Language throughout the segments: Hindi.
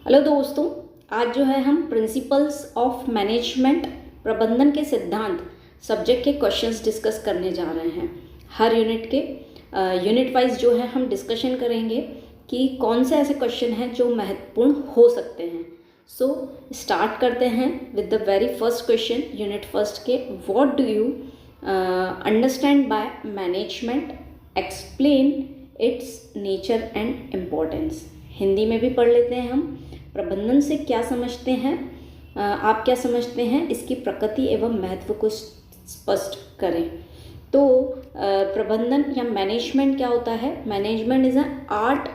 हेलो दोस्तों, आज जो है हम प्रिंसिपल्स ऑफ मैनेजमेंट प्रबंधन के सिद्धांत सब्जेक्ट के क्वेश्चंस डिस्कस करने जा रहे हैं। हर यूनिट वाइज जो है हम डिस्कशन करेंगे कि कौन से ऐसे क्वेश्चन हैं जो महत्वपूर्ण हो सकते हैं। सो स्टार्ट करते हैं with the very first question unit first के। What do you understand by management, explain its nature and importance. Hindi में भी पढ़ लेते हैं हम। प्रबंधन से क्या समझते हैं, आप क्या समझते हैं, इसकी प्रकृति एवं महत्व को स्पष्ट करें। तो प्रबंधन या मैनेजमेंट क्या होता है? Management is an art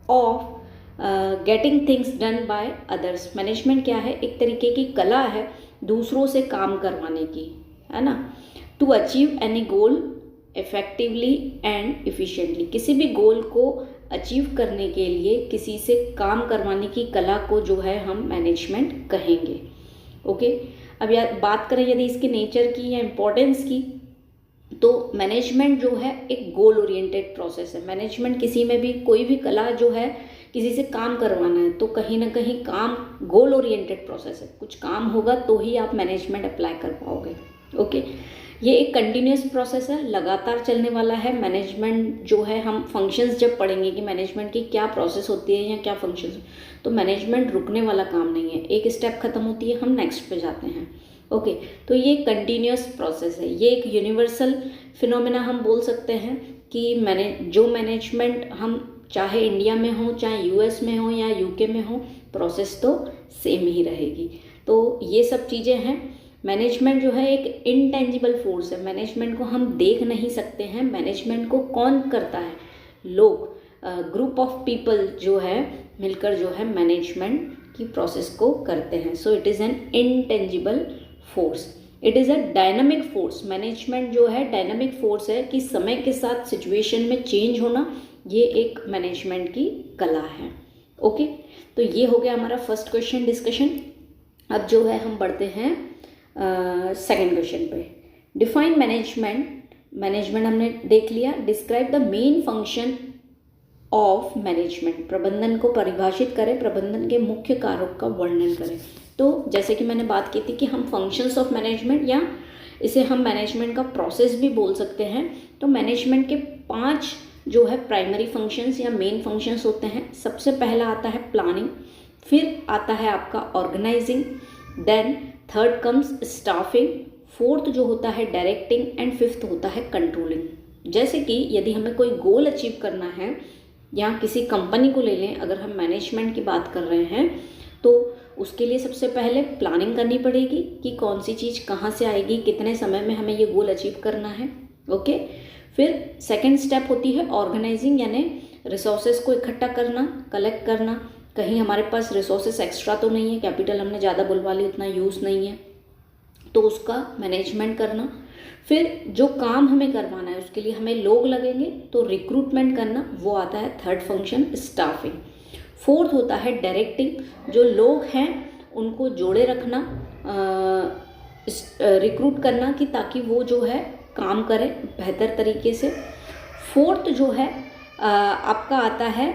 of getting things done by others. Management क्या है? एक तरीके की कला है दूसरों से काम करवाने की, है ना। To achieve any goal effectively and efficiently. किसी भी गोल को अचीव करने के लिए किसी से काम करवाने की कला को जो है हम मैनेजमेंट कहेंगे। ओके, अब यार बात करें यदि इसके नेचर की या इम्पोर्टेंस की, तो मैनेजमेंट जो है एक गोल ओरिएंटेड प्रोसेस है। मैनेजमेंट किसी में भी कोई भी कला जो है किसी से काम करवाना है तो कहीं ना कहीं काम गोल ओरिएंटेड प्रोसेस है। कुछ काम होगा तो ही आप मैनेजमेंट अप्लाई कर पाओगे। ओके, ये एक कंटिन्यूस प्रोसेस है, लगातार चलने वाला है। मैनेजमेंट जो है हम फंक्शंस जब पढ़ेंगे कि मैनेजमेंट की क्या प्रोसेस होती है या क्या फंक्शंस, तो मैनेजमेंट रुकने वाला काम नहीं है। एक स्टेप खत्म होती है, हम नेक्स्ट पे जाते हैं। ओके, तो ये कंटिन्यूस प्रोसेस है। ये एक यूनिवर्सल फिनोमेना हम बोल सकते हैं कि मैनेजमेंट हम चाहे इंडिया में हो, चाहे यूएस में हो या यूके में हो, प्रोसेस तो सेम ही रहेगी। तो ये सब चीज़ें हैं। मैनेजमेंट जो है एक इनटेंजिबल फोर्स है। मैनेजमेंट को हम देख नहीं सकते हैं। मैनेजमेंट को कौन करता है? लोग, ग्रुप ऑफ पीपल जो है मिलकर जो है मैनेजमेंट की प्रोसेस को करते हैं। So it is an intangible force. It is a dynamic force. Management जो है डायनामिक फोर्स है कि समय के साथ सिचुएशन में चेंज होना, ये एक मैनेजमेंट की कला है। ओके, तो ये हो गया हमारा फर्स्ट क्वेश्चन डिस्कशन। अब जो है हम बढ़ते हैं सेकेंड क्वेश्चन पे। डिफाइन मैनेजमेंट हमने देख लिया। Describe the main function of management. प्रबंधन को परिभाषित करें, प्रबंधन के मुख्य कार्यों का वर्णन करें। तो जैसे कि मैंने बात की थी कि हम फंक्शंस ऑफ मैनेजमेंट या इसे हम मैनेजमेंट का प्रोसेस भी बोल सकते हैं। तो मैनेजमेंट के 5 जो है प्राइमरी फंक्शंस या मेन फंक्शंस होते हैं। सबसे पहला आता है प्लानिंग, फिर आता है आपका organising, then third comes staffing, fourth जो होता है डायरेक्टिंग एंड फिफ्थ होता है कंट्रोलिंग। जैसे कि यदि हमें कोई गोल अचीव करना है या किसी कंपनी को ले लें, अगर हम मैनेजमेंट की बात कर रहे हैं तो उसके लिए सबसे पहले प्लानिंग करनी पड़ेगी कि कौन सी चीज़ कहाँ से आएगी, कितने समय में हमें ये गोल अचीव करना है। ओके, फिर सेकेंड स्टेप होती है ऑर्गेनाइजिंग, यानी रिसोर्सेज को इकट्ठा करना, कलेक्ट करना। कहीं हमारे पास रिसोर्सेस एक्स्ट्रा तो नहीं है, कैपिटल हमने ज़्यादा बुलवा ली, उतना यूज़ नहीं है, तो उसका मैनेजमेंट करना। फिर जो काम हमें करवाना है उसके लिए हमें लोग लगेंगे, तो रिक्रूटमेंट करना, वो आता है थर्ड फंक्शन स्टाफिंग। फोर्थ होता है डायरेक्टिंग, जो लोग हैं उनको जोड़े रखना, रिक्रूट करना कि ताकि वो जो है काम करें बेहतर तरीके से। फोर्थ जो है आपका आता है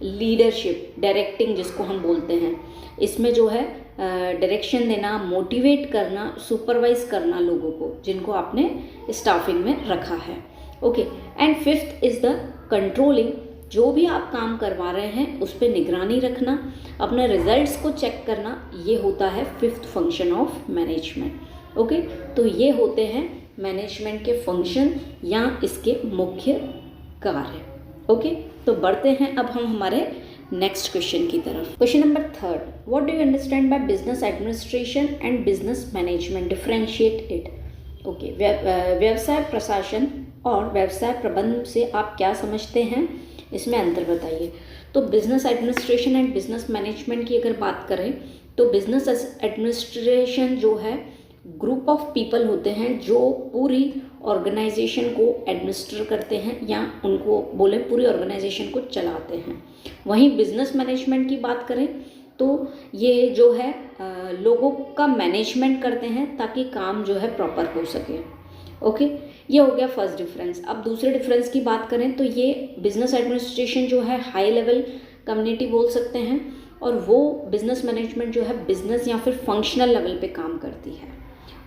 लीडरशिप, डायरेक्टिंग जिसको हम बोलते हैं। इसमें जो है डायरेक्शन देना, मोटिवेट करना, सुपरवाइज करना लोगों को जिनको आपने स्टाफिंग में रखा है। Okay, and fifth is the controlling, जो भी आप काम करवा रहे हैं उस पर निगरानी रखना, अपने रिजल्ट्स को चेक करना, ये होता है fifth function of management. Okay, तो ये होते हैं मैनेजमेंट के फंक्शन या इसके मुख्य कार्य। ओके, तो बढ़ते हैं अब हम हमारे नेक्स्ट क्वेश्चन की तरफ। Question number third, what do you understand by business administration and business management, differentiate it. Okay, व्यवसाय प्रशासन और व्यवसाय प्रबंधन से आप क्या समझते हैं, इसमें अंतर बताइए। तो business administration and business management की अगर बात करें तो बिजनेस एडमिनिस्ट्रेशन जो है ग्रुप ऑफ पीपल होते हैं जो पूरी ऑर्गेनाइजेशन को एडमिनिस्टर करते हैं या उनको बोले पूरी ऑर्गेनाइजेशन को चलाते हैं। वहीं बिजनेस मैनेजमेंट की बात करें तो ये जो है लोगों का मैनेजमेंट करते हैं ताकि काम जो है प्रॉपर हो सके। ओके, ये हो गया फर्स्ट डिफरेंस। अब दूसरे डिफरेंस की बात करें तो ये बिजनेस एडमिनिस्ट्रेशन जो है हाई लेवल कम्युनिटी बोल सकते हैं और वो बिजनेस मैनेजमेंट जो है बिजनेस या फिर फंक्शनल लेवल पे काम करती है।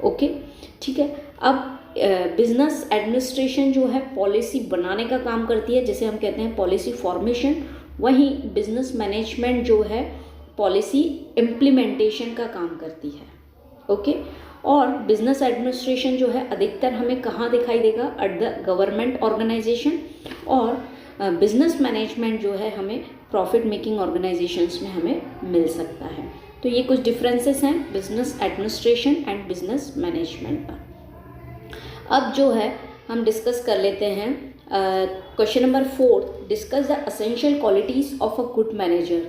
ओके, ठीक है। अब बिजनेस एडमिनिस्ट्रेशन जो है पॉलिसी बनाने का काम करती है, जिसे हम कहते हैं पॉलिसी फॉर्मेशन। वहीं बिजनेस मैनेजमेंट जो है पॉलिसी इम्प्लीमेंटेशन का काम करती है। ओके, और बिजनेस एडमिनिस्ट्रेशन जो है अधिकतर हमें कहाँ दिखाई देगा? At the government organisation. और बिजनेस मैनेजमेंट जो है हमें प्रॉफिट मेकिंग ऑर्गेनाइजेशंस में हमें मिल सकता है। तो ये कुछ डिफरेंसेस हैं business administration and business management पर। अब जो है हम डिस्कस कर लेते हैं question number 4, discuss the essential qualities of a good manager.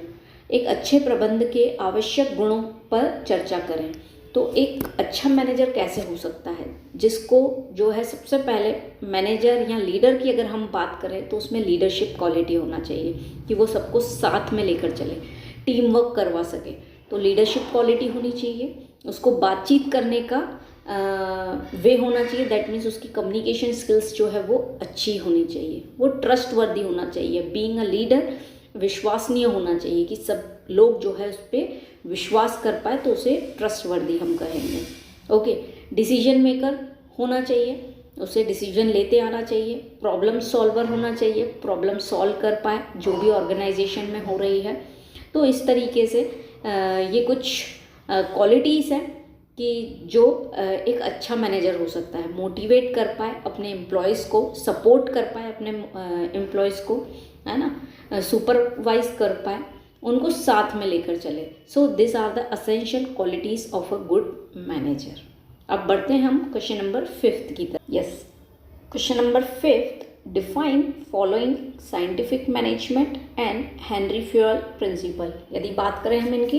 एक अच्छे प्रबंध के आवश्यक गुणों पर चर्चा करें। तो एक अच्छा मैनेजर कैसे हो सकता है? जिसको जो है सबसे पहले मैनेजर या लीडर की अगर हम बात करें तो उसमें लीडरशिप क्वालिटी होना चाहिए कि वो सबको साथ में लेकर चले, टीम वर्क करवा सके। तो लीडरशिप क्वालिटी होनी चाहिए। उसको बातचीत करने का वे होना चाहिए, दैट मीन्स उसकी कम्युनिकेशन स्किल्स जो है वो अच्छी होनी चाहिए। वो ट्रस्टवर्दी होना चाहिए। बीइंग अ लीडर विश्वसनीय होना चाहिए कि सब लोग जो है उस पर विश्वास कर पाए, तो उसे ट्रस्टवर्दी हम कहेंगे। ओके, डिसीजन मेकर होना चाहिए, उसे डिसीजन लेते आना चाहिए। प्रॉब्लम सॉल्वर होना चाहिए, प्रॉब्लम सॉल्व कर पाए जो भी ऑर्गेनाइजेशन में हो रही है। तो इस तरीके से ये कुछ क्वालिटीज़ हैं कि जो एक अच्छा मैनेजर हो सकता है। मोटिवेट कर पाए अपने एम्प्लॉयज़ को, सपोर्ट कर पाए अपने एम्प्लॉयज़ को, है ना, सुपरवाइज कर पाए, उनको साथ में लेकर चले। So this are the essential qualities of a good manager. अब बढ़ते हैं हम क्वेश्चन नंबर 5 की तरफ। Yes, question number 5, define following scientific management and Henry Fayol principle. यदि बात करें हम इनकी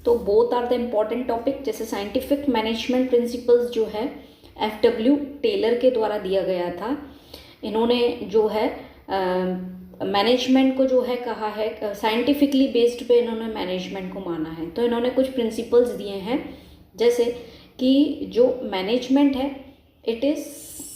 तो both are the important topic. जैसे साइंटिफिक मैनेजमेंट प्रिंसिपल्स जो है F.W. टेलर के द्वारा दिया गया था। इन्होंने जो है मैनेजमेंट को जो है कहा है साइंटिफिकली बेस्ड पे इन्होंने मैनेजमेंट को माना है। तो इन्होंने कुछ प्रिंसिपल्स दिए हैं, जैसे कि जो मैनेजमेंट है it is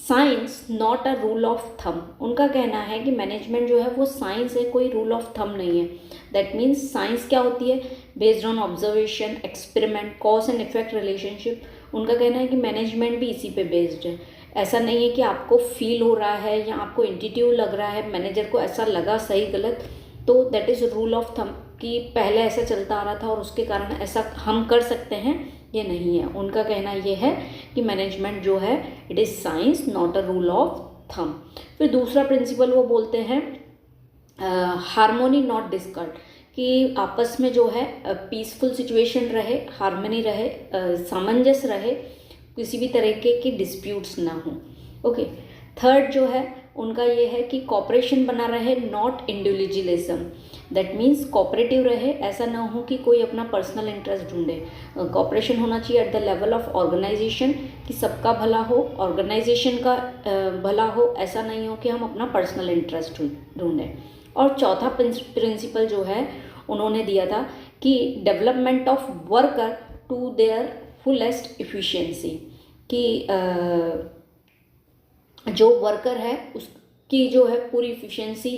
science not a rule of thumb. उनका कहना है कि मैनेजमेंट जो है वो साइंस है, कोई रूल ऑफ थम नहीं है। दैट मीन्स साइंस क्या होती है? Based on observation, experiment, cause and effect relationship. उनका कहना है कि मैनेजमेंट भी इसी पे बेस्ड है। ऐसा नहीं है कि आपको फील हो रहा है या आपको इंट्यूटिव लग रहा है, मैनेजर को ऐसा लगा सही गलत, तो that is rule of thumb कि पहले ऐसा चलता आ रहा था और उसके कारण ऐसा हम कर सकते हैं, ये नहीं है। उनका कहना ये है कि मैनेजमेंट जो है it is science not a rule of thumb. फिर दूसरा प्रिंसिपल वो बोलते हैं हार्मोनी नॉट डिस्कॉर्ड, कि आपस में जो है पीसफुल सिचुएशन रहे, हार्मनी रहे, सामंजस्य रहे, किसी भी तरीके की डिस्प्यूट्स ना हो। ओके, थर्ड जो है उनका ये है कि कॉपरेशन बना रहे, not individualism. That means cooperative रहे, ऐसा ना हो कि कोई अपना पर्सनल इंटरेस्ट ढूंढे। कॉपरेशन होना चाहिए at the level of organisation, कि सबका भला हो, ऑर्गेनाइजेशन का भला हो, ऐसा नहीं हो कि हम अपना पर्सनल इंटरेस्ट ढूंढें। और चौथा प्रिंसिपल जो है उन्होंने दिया था कि development of worker to their fullest efficiency, कि जो वर्कर है उसकी जो है पूरी इफिशिएंसी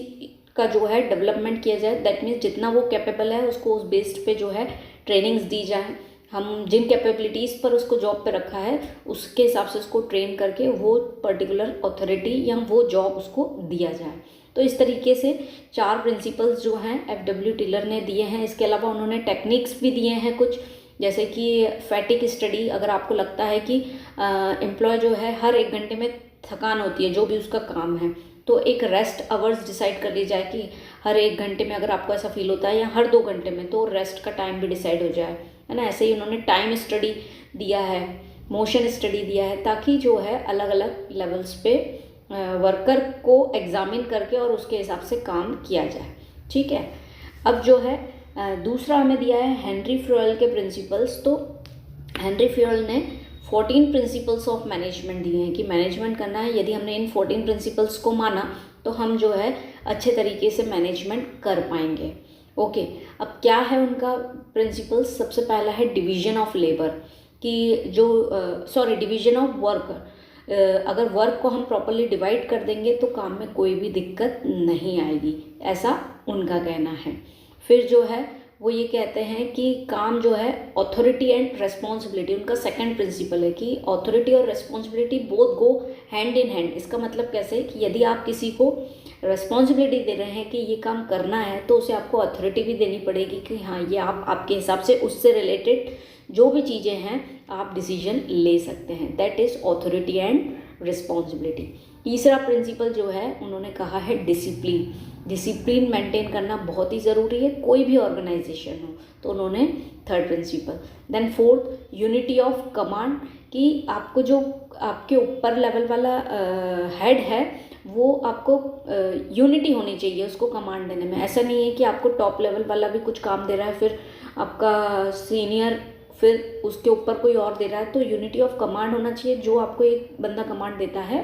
का जो है डेवलपमेंट किया जाए। दैट मीन्स जितना वो कैपेबल है उसको उस बेस्ड पे जो है ट्रेनिंग्स दी जाए। हम जिन कैपेबिलिटीज़ पर उसको जॉब पे रखा है उसके हिसाब से उसको ट्रेन करके वो पर्टिकुलर अथॉरिटी या वो जॉब उसको दिया जाए। तो इस तरीके से 4 प्रिंसिपल्स जो हैं F.W. टेलर ने दिए हैं। इसके अलावा उन्होंने टेक्निक्स भी दिए हैं कुछ, जैसे कि फैटिक स्टडी। अगर आपको लगता है कि एम्प्लॉय जो है हर 1 घंटे में थकान होती है जो भी उसका काम है, तो एक रेस्ट आवर्स डिसाइड कर ली जाए कि हर 1 घंटे में अगर आपको ऐसा फील होता है या हर 2 घंटे में, तो रेस्ट का टाइम भी डिसाइड हो जाए, है ना। ऐसे ही उन्होंने टाइम स्टडी दिया है, मोशन स्टडी दिया है, ताकि जो है अलग अलग लेवल्स पे वर्कर को एग्जामिन करके और उसके हिसाब से काम किया जाए। ठीक है, अब जो है दूसरा हमें दिया है हेनरी फ्यूएल के प्रिंसिपल्स। तो हेनरी फ्यूएल ने 14 प्रिंसिपल्स ऑफ मैनेजमेंट दिए हैं कि मैनेजमेंट करना है। यदि हमने इन 14 प्रिंसिपल्स को माना तो हम जो है अच्छे तरीके से मैनेजमेंट कर पाएंगे। ओके, अब क्या है उनका प्रिंसिपल्स? सबसे पहला है डिवीजन ऑफ लेबर, कि जो डिवीजन ऑफ वर्क। अगर वर्क को हम प्रॉपरली डिवाइड कर देंगे तो काम में कोई भी दिक्कत नहीं आएगी, ऐसा उनका कहना है। फिर जो है वो ये कहते हैं कि काम जो है ऑथोरिटी एंड रेस्पॉन्सिबिलिटी, उनका सेकंड प्रिंसिपल है कि ऑथोरिटी और responsibility both go hand in hand. इसका मतलब कैसे है कि यदि आप किसी को रेस्पॉन्सिबिलिटी दे रहे हैं कि ये काम करना है, तो उसे आपको अथॉरिटी भी देनी पड़ेगी कि हाँ ये आप आपके हिसाब से उससे रिलेटेड जो भी चीज़ें हैं आप डिसीजन ले सकते हैं। That is authority and responsibility. तीसरा प्रिंसिपल जो है उन्होंने कहा है डिसिप्लिन। डिसिप्लिन मेंटेन करना बहुत ही ज़रूरी है, कोई भी ऑर्गेनाइजेशन हो, तो उन्होंने third principle. Then fourth unity of command, कि आपको जो आपके ऊपर लेवल वाला हेड है वो आपको यूनिटी होनी चाहिए उसको कमांड देने में। ऐसा नहीं है कि आपको टॉप लेवल वाला भी कुछ काम दे रहा है, फिर आपका सीनियर फिर उसके ऊपर कोई और दे रहा है, तो यूनिटी ऑफ कमांड होना चाहिए। जो आपको एक बंदा कमांड देता है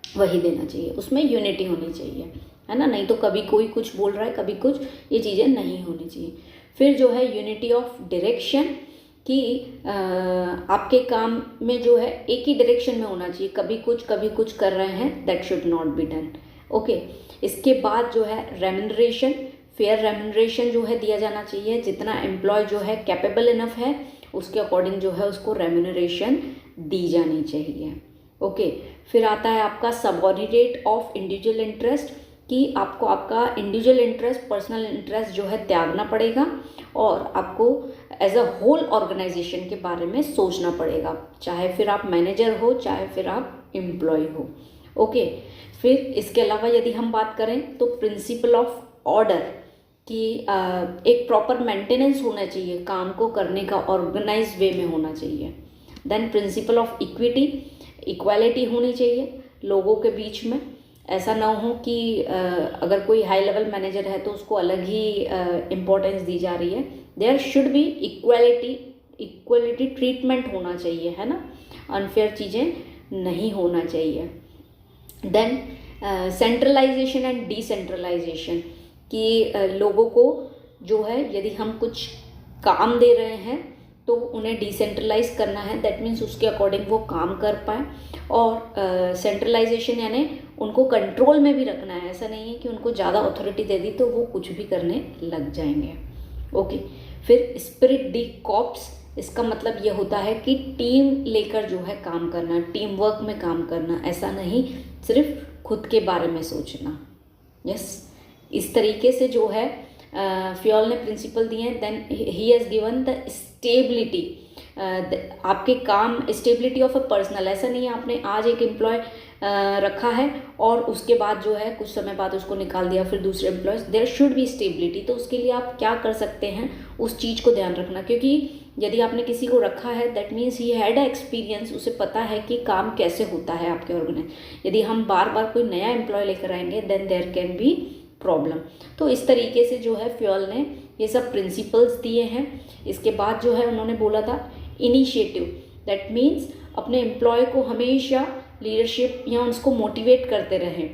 वही देना चाहिए, उसमें यूनिटी होनी चाहिए, है ना। नहीं तो कभी कोई कुछ बोल रहा है कभी कुछ, ये चीज़ें नहीं होनी चाहिए। फिर जो है यूनिटी ऑफ डायरेक्शन, कि आपके काम में जो है एक ही डायरेक्शन में होना चाहिए, कभी कुछ कर रहे हैं, that should not be done. Okay, इसके बाद जो है रेम्यूनरेशन, फेयर रेम्यूनरेशन जो है दिया जाना चाहिए। जितना एम्प्लॉय जो है कैपेबल इनफ है उसके अकॉर्डिंग जो है उसको रेम्यूनरेशन दी जानी चाहिए। ओके, फिर आता है आपका सबऑर्डिनेट ऑफ इंडिविजुअल इंटरेस्ट, कि आपको आपका इंडिविजुअल इंटरेस्ट, पर्सनल इंटरेस्ट जो है त्यागना पड़ेगा और आपको एज अ होल ऑर्गेनाइजेशन के बारे में सोचना पड़ेगा, चाहे फिर आप मैनेजर हो चाहे फिर आप एम्प्लॉय हो। ओके, फिर इसके अलावा यदि हम बात करें तो प्रिंसिपल ऑफ ऑर्डर, कि एक प्रॉपर मेंटेनेंस होना चाहिए, काम को करने का ऑर्गेनाइज वे में होना चाहिए। Then principle of equity, equality होनी चाहिए लोगों के बीच में। ऐसा ना हो कि अगर कोई हाई लेवल मैनेजर है तो उसको अलग ही इम्पोर्टेंस दी जा रही है। There should be equality treatment होना चाहिए, है ना, अनफेयर चीज़ें नहीं होना चाहिए। देन सेंट्रलाइजेशन एंड डिसेंट्रलाइजेशन, कि लोगों को जो है यदि हम कुछ काम दे रहे हैं तो उन्हें डिसेंट्रलाइज करना है, दैट मीन्स उसके अकॉर्डिंग वो काम कर पाए। और सेंट्रलाइजेशन यानी उनको कंट्रोल में भी रखना है, ऐसा नहीं है कि उनको ज़्यादा अथॉरिटी दे दी तो वो कुछ भी करने लग जाएंगे। ओके, फिर स्पिरिट डी कॉर्प्स, इसका मतलब ये होता है कि टीम लेकर जो है काम करना, टीम वर्क में काम करना, ऐसा नहीं सिर्फ खुद के बारे में सोचना। यस, इस तरीके से जो है फ्योल ने प्रिंसिपल दिए हैं। Then he has given the stability, आपके काम स्टेबिलिटी ऑफ अ पर्सनल, ऐसा नहीं है आपने आज एक एम्प्लॉय रखा है और उसके बाद जो है कुछ समय बाद उसको निकाल दिया फिर दूसरे employees. There should be stability. तो उसके लिए आप क्या कर सकते हैं उस चीज़ को ध्यान रखना, क्योंकि यदि आपने किसी को रखा है that means he had a experience, उसे पता है कि काम कैसे होता है आपके ऑर्गेनाइज। यदि हम बार बार कोई नया एम्प्लॉय लेकर आएंगे then there can be problem. तो इस तरीके से जो है फ्योल ने ये सब प्रिंसिपल्स दिए हैं। इसके बाद जो है उन्होंने बोला था इनिशिएटिव, दैट मीन्स अपने एम्प्लॉय को हमेशा लीडरशिप या उसको मोटिवेट करते रहें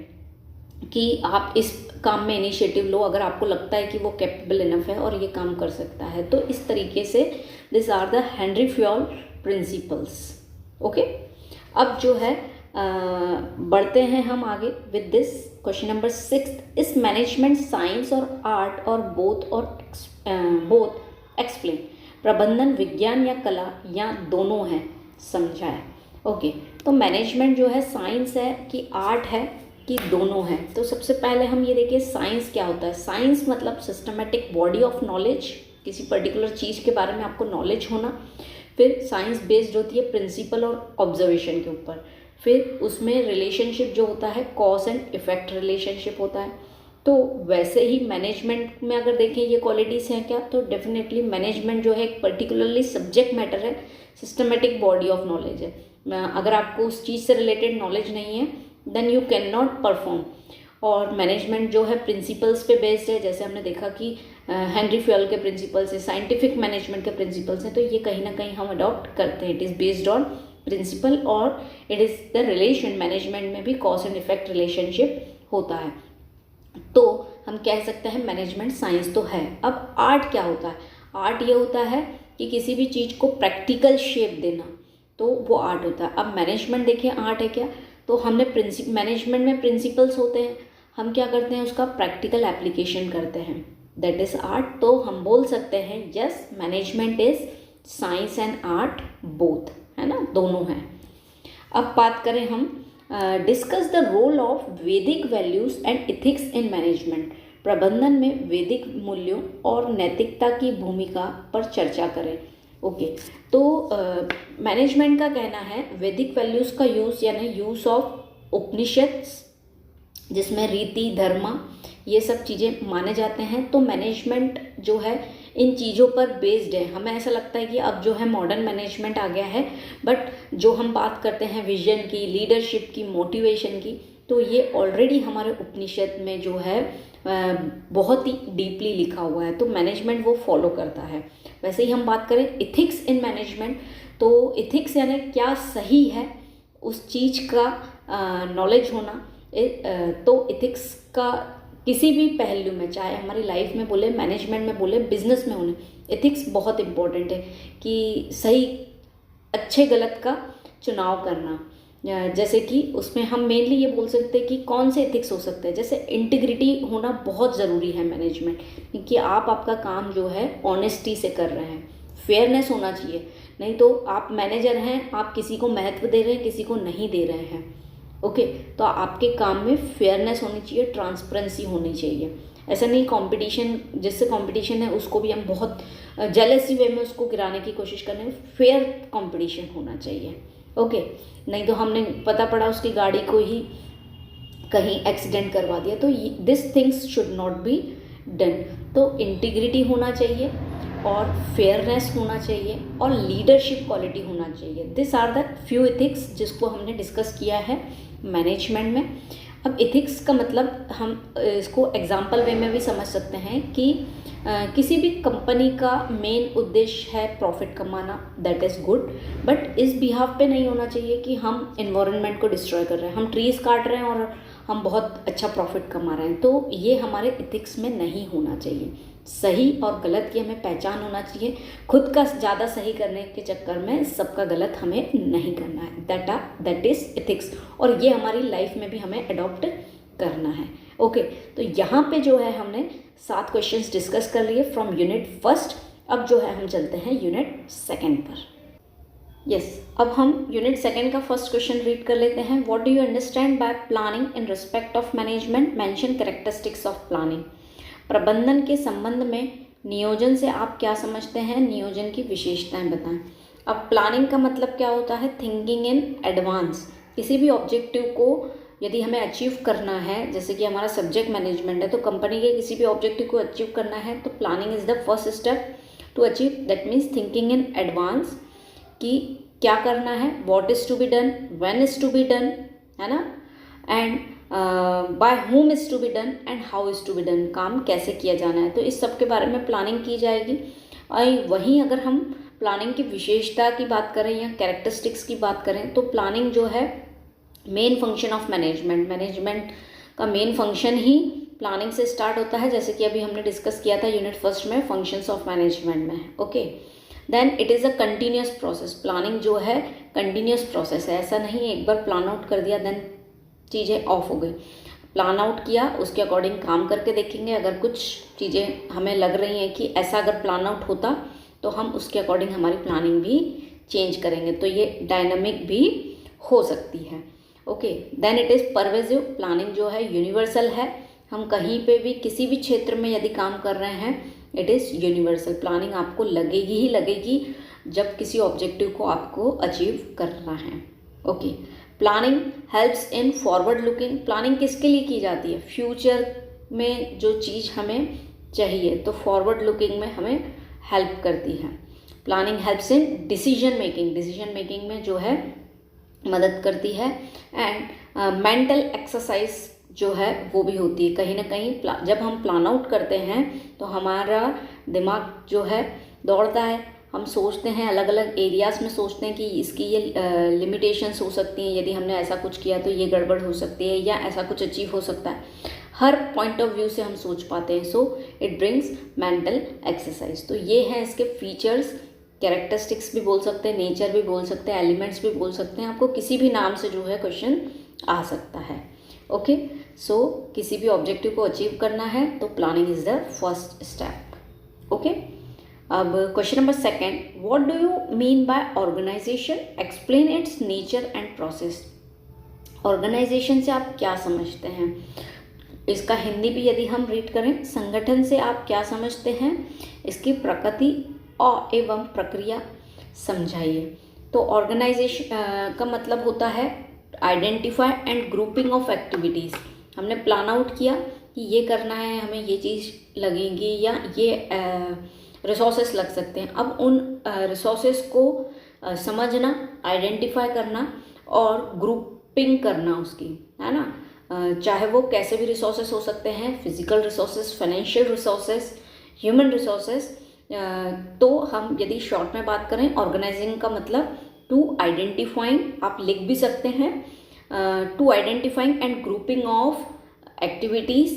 कि आप इस काम में इनिशिएटिव लो अगर आपको लगता है कि वो कैपेबल इनफ है और ये काम कर सकता है। तो इस तरीके से this are the Henry Fayol principles. Okay, अब जो है बढ़ते हैं हम आगे विद दिस क्वेश्चन नंबर 6। इस मैनेजमेंट साइंस और आर्ट और बोथ एक्सप्लेन, प्रबंधन विज्ञान या कला या दोनों है, समझाए। ओके, तो मैनेजमेंट जो है साइंस है कि आर्ट है कि दोनों है। तो सबसे पहले हम ये देखिए साइंस क्या होता है। साइंस मतलब सिस्टमेटिक बॉडी ऑफ नॉलेज, किसी पर्टिकुलर चीज़ के बारे में आपको नॉलेज होना। फिर साइंस बेस्ड होती है प्रिंसिपल और ऑब्जर्वेशन के ऊपर। फिर उसमें रिलेशनशिप जो होता है कॉज एंड इफेक्ट रिलेशनशिप होता है। तो वैसे ही मैनेजमेंट में अगर देखें ये क्वालिटीज़ हैं क्या, तो डेफिनेटली मैनेजमेंट जो है एक पर्टिकुलरली सब्जेक्ट मैटर है, सिस्टमेटिक बॉडी ऑफ नॉलेज है। अगर आपको उस चीज़ से रिलेटेड नॉलेज नहीं है then you can not perform. और मैनेजमेंट जो है प्रिंसिपल्स पे बेस्ड है, जैसे हमने देखा कि हेनरी फ्योल के प्रिंसिपल्स है, साइंटिफिक मैनेजमेंट के प्रिंसिपल्स हैं, तो ये कहीं ना कहीं हम अडॉप्ट करते हैं। It is based on principle और it is the relation, management में भी कॉज एंड इफेक्ट रिलेशनशिप होता है। तो हम कह सकते हैं मैनेजमेंट साइंस तो है। अब आर्ट क्या होता है? आर्ट ये होता है कि किसी भी चीज़ को प्रैक्टिकल शेप देना, तो वो आर्ट होता है। अब मैनेजमेंट देखिए आर्ट है क्या, तो हमने मैनेजमेंट में प्रिंसिपल्स होते हैं, हम क्या करते हैं उसका प्रैक्टिकल एप्लीकेशन करते हैं। दैट इज़ आर्ट, तो हम बोल सकते हैं yes management is science and art both, है ना, दोनों हैं। अब बात करें हम डिस्कस द रोल ऑफ वैदिक values and ethics in management. प्रबंधन में वैदिक मूल्यों और नैतिकता की भूमिका पर चर्चा करें। ओके, तो मैनेजमेंट का कहना है वैदिक वैल्यूज़ का यूज़ यानी यूज़ ऑफ उपनिषद्स जिसमें रीति धर्म ये सब चीज़ें माने जाते हैं, तो मैनेजमेंट जो है इन चीज़ों पर बेस्ड है। हमें ऐसा लगता है कि अब जो है मॉडर्न मैनेजमेंट आ गया है, बट जो हम बात करते हैं विजन की, लीडरशिप की, मोटिवेशन की, तो ये ऑलरेडी हमारे उपनिषद में जो है बहुत ही डीपली लिखा हुआ है, तो मैनेजमेंट वो फॉलो करता है। वैसे ही हम बात करें इथिक्स इन मैनेजमेंट, तो इथिक्स यानी क्या सही है उस चीज़ का नॉलेज होना। तो इथिक्स का किसी भी पहलू में, चाहे हमारी लाइफ में बोले, मैनेजमेंट में बोले, बिजनेस में होने, इथिक्स बहुत इम्पोर्टेंट है कि सही अच्छे गलत का चुनाव करना। जैसे कि उसमें हम मेनली ये बोल सकते हैं कि कौन से एथिक्स हो सकते हैं, जैसे इंटीग्रिटी होना बहुत ज़रूरी है मैनेजमेंट, क्योंकि आप आपका काम जो है ऑनेस्टी से कर रहे हैं, फेयरनेस होना चाहिए। नहीं तो आप मैनेजर हैं, आप किसी को महत्व दे रहे हैं, किसी को नहीं दे रहे हैं। ओके, तो आपके काम में फेयरनेस होनी चाहिए, ट्रांसपेरेंसी होनी चाहिए। ऐसा नहीं कंपटीशन, जिससे कंपटीशन है उसको भी हम बहुत जेलसी वे में उसको गिराने की कोशिश कर रहे हैं। फेयर कंपटीशन होना चाहिए। ओके, नहीं तो हमने पता पड़ा उसकी गाड़ी को ही कहीं एक्सीडेंट करवा दिया, तो this things should not be done. तो इंटीग्रिटी होना चाहिए और फेयरनेस होना चाहिए और लीडरशिप क्वालिटी होना चाहिए। This are the few ethics जिसको हमने डिस्कस किया है मैनेजमेंट में। अब इथिक्स का मतलब हम इसको एग्जाम्पल वे में भी समझ सकते हैं कि किसी भी कंपनी का मेन उद्देश्य है प्रॉफिट कमाना, दैट इज़ गुड, बट इस बिहाफ पे नहीं होना चाहिए कि हम एनवायरनमेंट को डिस्ट्रॉय कर रहे हैं, हम ट्रीज़ काट रहे हैं और हम बहुत अच्छा प्रॉफिट कमा रहे हैं। तो ये हमारे इथिक्स में नहीं होना चाहिए। सही और गलत की हमें पहचान होना चाहिए। खुद का ज़्यादा सही करने के चक्कर में सबका गलत हमें नहीं करना है। दैट इज़ इथिक्स, और ये हमारी लाइफ में भी हमें अडॉप्ट करना है। ओके, तो यहाँ पे जो है हमने 7 क्वेश्चंस डिस्कस कर लिए फ्रॉम यूनिट फर्स्ट। अब जो है हम चलते हैं यूनिट सेकेंड पर। यस, अब हम यूनिट सेकेंड का फर्स्ट क्वेश्चन रीड कर लेते हैं। What do you understand bye planning in respect of management, mention characteristics of planning. प्रबंधन के संबंध में नियोजन से आप क्या समझते हैं, नियोजन की विशेषताएं बताएं। अब प्लानिंग का मतलब क्या होता है, थिंकिंग इन एडवांस। किसी भी ऑब्जेक्टिव को यदि हमें अचीव करना है, जैसे कि हमारा सब्जेक्ट मैनेजमेंट है, तो कंपनी के किसी भी ऑब्जेक्टिव को अचीव करना है तो planning is the first step to achieve. That means thinking in advance कि क्या करना है, what is to be done, when is to be done, है ना, and by whom is to be done and how is to be done, काम कैसे किया जाना है। तो इस सब के बारे में प्लानिंग की जाएगी। और वहीं अगर हम प्लानिंग की विशेषता की बात करें या कैरेक्टरिस्टिक्स की बात करें, तो प्लानिंग जो है मेन फंक्शन ऑफ मैनेजमेंट का मेन फंक्शन ही प्लानिंग से स्टार्ट होता है, जैसे कि अभी हमने डिस्कस किया था यूनिट फर्स्ट में फंक्शंस ऑफ मैनेजमेंट में। Okay, then it is a continuous process. Planning जो है कंटिन्यूस प्रोसेस है, ऐसा नहीं एक बार प्लान आउट कर दिया देन चीज़ें ऑफ हो गई। प्लान आउट किया, उसके अकॉर्डिंग काम करके देखेंगे, अगर कुछ चीज़ें हमें लग रही हैं कि ऐसा अगर प्लान आउट होता तो हम उसके अकॉर्डिंग हमारी प्लानिंग भी चेंज करेंगे, तो ये डायनामिक भी हो सकती है। Okay, then it is pervasive. Planning जो है यूनिवर्सल है, हम कहीं पे भी किसी भी क्षेत्र में यदि काम कर रहे हैं, इट इज़ यूनिवर्सल। प्लानिंग आपको लगेगी ही लगेगी जब किसी ऑब्जेक्टिव को आपको अचीव करना है। Okay, planning helps in forward looking. Planning किसके लिए की जाती है, फ्यूचर में जो चीज़ हमें चाहिए, तो फॉरवर्ड लुकिंग में हमें हेल्प करती है। Planning helps in decision making में जो है मदद करती है। एंड मेंटल एक्सरसाइज जो है वो भी होती है कहीं ना कहीं। जब हम प्लान आउट करते हैं तो हमारा दिमाग जो है दौड़ता है, हम सोचते हैं अलग अलग एरियाज़ में, सोचते हैं कि इसकी ये लिमिटेशंस हो सकती हैं, यदि हमने ऐसा कुछ किया तो ये गड़बड़ हो सकती है या ऐसा कुछ अचीव हो सकता है। हर पॉइंट ऑफ व्यू से हम सोच पाते हैं। So it brings mental exercise. तो ये हैं इसके फीचर्स, कैरेक्टरिस्टिक्स भी बोल सकते हैं, नेचर भी बोल सकते हैं, एलिमेंट्स भी बोल सकते हैं। आपको किसी भी नाम से जो है क्वेश्चन आ सकता है। ओके, सो किसी भी ऑब्जेक्टिव को अचीव करना है तो planning is the first step. Okay, अब question number second, what do you mean by organisation, explain its nature and process. Organisation से आप क्या समझते हैं, इसका हिंदी भी यदि हम रीड करें, संगठन से आप क्या समझते हैं, इसकी प्रकृति और एवं प्रक्रिया समझाइए। तो ऑर्गेनाइजेशन का मतलब होता है identify and grouping of activities. हमने प्लान आउट किया कि ये करना है, हमें ये चीज़ लगेगी या ये रिसोर्सेस लग सकते हैं। अब उन रिसोर्सेस को समझना, आइडेंटिफाई करना और ग्रुपिंग करना उसकी, है ना। चाहे वो कैसे भी रिसोर्सेस हो सकते हैं, physical resources, financial resources, human resources. तो हम यदि शॉर्ट में बात करें, ऑर्गेनाइजिंग का मतलब टू आइडेंटिफाइंग, आप लिख भी सकते हैं, to identifying and grouping of activities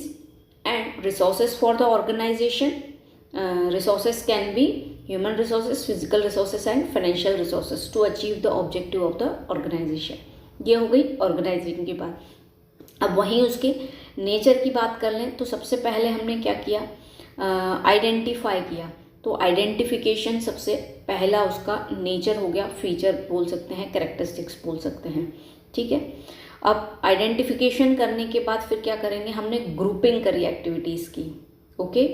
and resources for the organisation. Resources can be human resources, physical resources and financial resources to achieve the objective of the organisation. ये हो गई ऑर्गेनाइजिंग की बात। अब वहीं उसके नेचर की बात कर लें तो सबसे पहले हमने क्या किया, आइडेंटिफाई किया। तो आइडेंटिफिकेशन सबसे पहला उसका नेचर हो गया, फीचर बोल सकते हैं, कैरेक्टरिस्टिक्स बोल सकते हैं, ठीक है। अब आइडेंटिफिकेशन करने के बाद फिर क्या करेंगे, हमने ग्रुपिंग करी एक्टिविटीज़ की। ओके,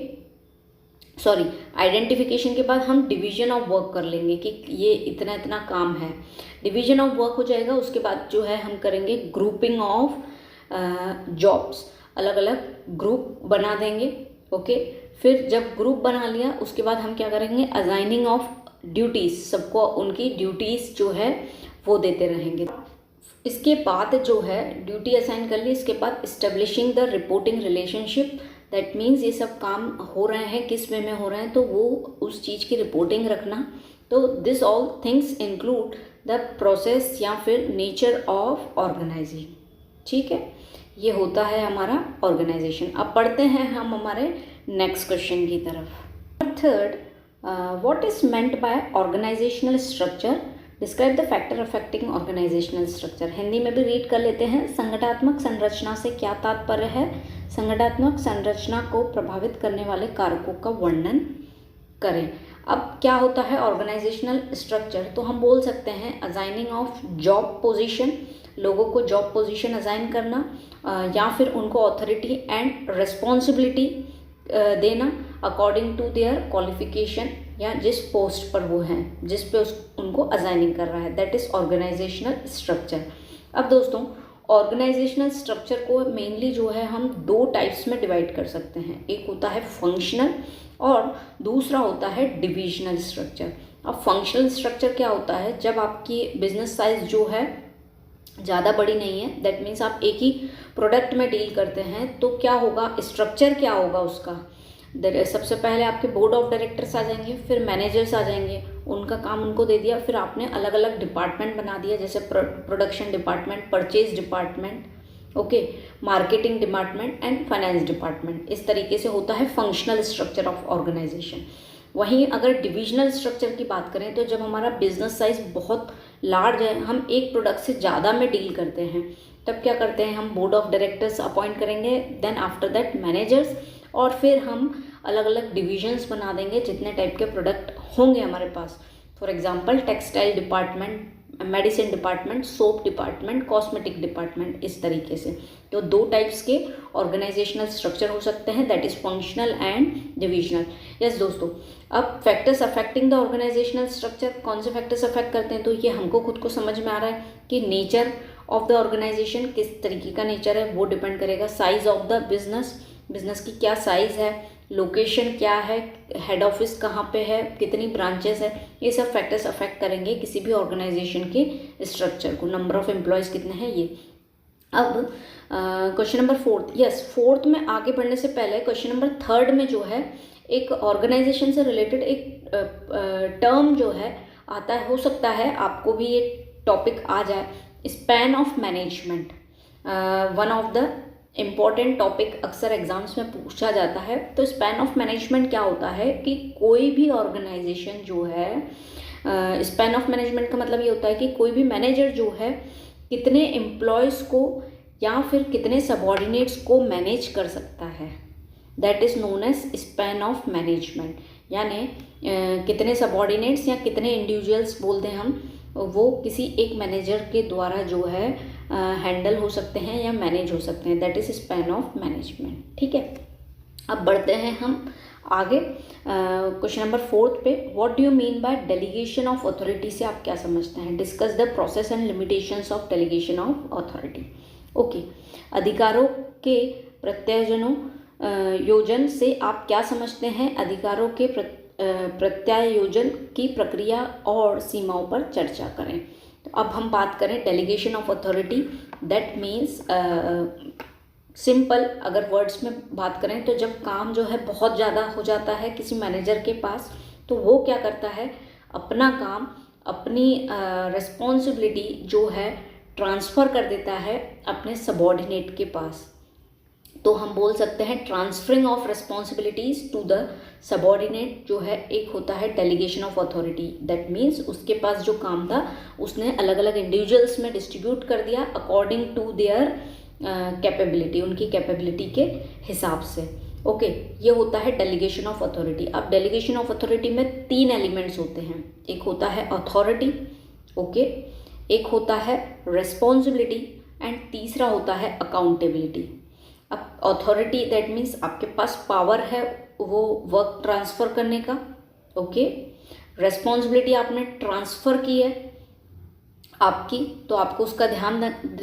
सॉरी, आइडेंटिफिकेशन के बाद हम डिवीजन ऑफ वर्क कर लेंगे कि ये इतना इतना काम है, डिवीजन ऑफ वर्क हो जाएगा। उसके बाद जो है हम करेंगे ग्रुपिंग ऑफ जॉब्स, अलग अलग ग्रुप बना देंगे। ओके, फिर जब ग्रुप बना लिया उसके बाद हम क्या करेंगे, असाइनिंग ऑफ ड्यूटीज़, सबको उनकी ड्यूटीज़ जो है वो देते रहेंगे। इसके बाद जो है ड्यूटी असाइन कर ली, इसके बाद establishing the reporting relationship, that means ये सब काम हो रहे हैं, किस वे में हो रहे हैं, तो वो उस चीज़ की रिपोर्टिंग रखना। तो this all things include the process या फिर नेचर ऑफ ऑर्गेनाइजिंग, ठीक है। ये होता है हमारा ऑर्गेनाइजेशन। अब पढ़ते हैं हम हमारे नेक्स्ट क्वेश्चन की तरफ। Third, what is meant by organisational structure, describe the factor affecting organisational structure. Hindi में भी रीड कर लेते हैं। संगठनात्मक संरचना से क्या तात्पर्य है, संगठनात्मक संरचना को प्रभावित करने वाले कारकों का वर्णन करें। अब क्या होता है ऑर्गेनाइजेशनल स्ट्रक्चर, तो हम बोल सकते हैं असाइनिंग ऑफ जॉब पोजीशन, लोगों को जॉब पोजीशन असाइन करना, या फिर उनको अथॉरिटी एंड रिस्पॉन्सिबिलिटी देना अकॉर्डिंग टू देयर क्वालिफिकेशन, या जिस पोस्ट पर वो हैं, जिस पे उनको असाइनिंग कर रहा है, दैट इज ऑर्गेनाइजेशनल स्ट्रक्चर। अब दोस्तों, ऑर्गेनाइजेशनल स्ट्रक्चर को मेनली जो है हम दो टाइप्स में डिवाइड कर सकते हैं, एक होता है फंक्शनल और दूसरा होता है डिविजनल स्ट्रक्चर। अब फंक्शनल स्ट्रक्चर क्या होता है, जब आपकी बिजनेस साइज जो है ज़्यादा बड़ी नहीं है, दैट मीन्स आप एक ही प्रोडक्ट में डील करते हैं, तो क्या होगा, स्ट्रक्चर क्या होगा उसका, सबसे पहले आपके बोर्ड ऑफ डायरेक्टर्स आ जाएंगे, फिर मैनेजर्स आ जाएंगे, उनका काम उनको दे दिया, फिर आपने अलग अलग डिपार्टमेंट बना दिया, जैसे production department, purchase department, okay, marketing department and finance department. इस तरीके से होता है फंक्शनल स्ट्रक्चर ऑफ ऑर्गेनाइजेशन। वहीं अगर डिविजनल स्ट्रक्चर की बात करें तो जब हमारा बिजनेस साइज बहुत लार्ज है, हम एक प्रोडक्ट से ज़्यादा में डील करते हैं, तब क्या करते हैं, हम बोर्ड ऑफ डायरेक्टर्स अपॉइंट करेंगे, देन आफ्टर दैट मैनेजर्स, और फिर हम अलग अलग डिविजन्स बना देंगे जितने टाइप के प्रोडक्ट होंगे हमारे पास। For example textile department, medicine department, soap department, cosmetic department, इस तरीके से। तो दो टाइप्स के ऑर्गेनाइजेशनल स्ट्रक्चर हो सकते हैं, that is functional and divisional. Yes दोस्तों, अब factors affecting the organisational structure, कौन से फैक्टर्स अफेक्ट करते हैं, तो ये हमको खुद को समझ में आ रहा है कि नेचर ऑफ द ऑर्गेनाइजेशन, किस तरीके का नेचर है वो डिपेंड करेगा, size of the business, business की क्या साइज है, लोकेशन क्या है, हेड ऑफिस कहाँ पे है, कितनी ब्रांचेस है, ये सब फैक्टर्स अफेक्ट करेंगे किसी भी ऑर्गेनाइजेशन के स्ट्रक्चर को, नंबर ऑफ एम्प्लॉयज़ कितने हैं ये। अब question number fourth, yes fourth में आगे बढ़ने से पहले क्वेश्चन नंबर थर्ड में जो है एक ऑर्गेनाइजेशन से रिलेटेड एक टर्म जो है आता है, हो सकता है आपको भी ये टॉपिक आ जाए, span of management. One of the important topic अक्सर एग्जाम्स में पूछा जाता है। तो स्पैन ऑफ मैनेजमेंट क्या होता है कि कोई भी ऑर्गेनाइजेशन जो है, स्पैन ऑफ मैनेजमेंट का मतलब ये होता है कि कोई भी मैनेजर जो है कितने एम्प्लॉयज़ को या फिर कितने सबॉर्डिनेट्स को मैनेज कर सकता है, that is known as span of management. यानी कितने सबॉर्डिनेट्स या कितने इंडिविजुअल्स बोलते हैं हम, वो किसी एक मैनेजर के द्वारा जो है हैंडल हो सकते हैं या मैनेज हो सकते हैं, that is span of management. ठीक है, अब बढ़ते हैं हम आगे क्वेश्चन नंबर 4 पे। What do you mean bye delegation of authority से आप क्या समझते हैं? Discuss the process and limitations of delegation of authority. Okay, अधिकारों के प्रत्यायोजनों योजन से आप क्या समझते हैं? अधिकारों के प्रत्यायोजन की प्रक्रिया और सीमाओं पर चर्चा करें। तो अब हम बात करें delegation of authority, that means simple अगर वर्ड्स में बात करें तो जब काम जो है बहुत ज़्यादा हो जाता है किसी मैनेजर के पास, तो वो क्या करता है, अपना काम, अपनी रिस्पॉन्सिबिलिटी जो है ट्रांसफ़र कर देता है अपने सबॉर्डिनेट के पास। तो हम बोल सकते हैं transferring of responsibilities to the subordinate जो है एक होता है delegation of authority. That means उसके पास जो काम था उसने अलग अलग इंडिविजुअल्स में डिस्ट्रीब्यूट कर दिया अकॉर्डिंग टू देयर कैपेबिलिटी, उनकी कैपेबिलिटी के हिसाब से। ओके, ये होता है डेलीगेशन ऑफ अथॉरिटी। अब डेलीगेशन ऑफ अथॉरिटी में 3 एलिमेंट्स होते हैं। एक होता है अथॉरिटी, ओके, एक होता है रिस्पॉन्सिबिलिटी एंड तीसरा होता है अकाउंटेबिलिटी। अब अथॉरिटी दैट मीन्स आपके पास पावर है वो वर्क ट्रांसफ़र करने का, ओके। रिस्पॉन्सिबिलिटी आपने ट्रांसफ़र की है आपकी, तो आपको उसका ध्यान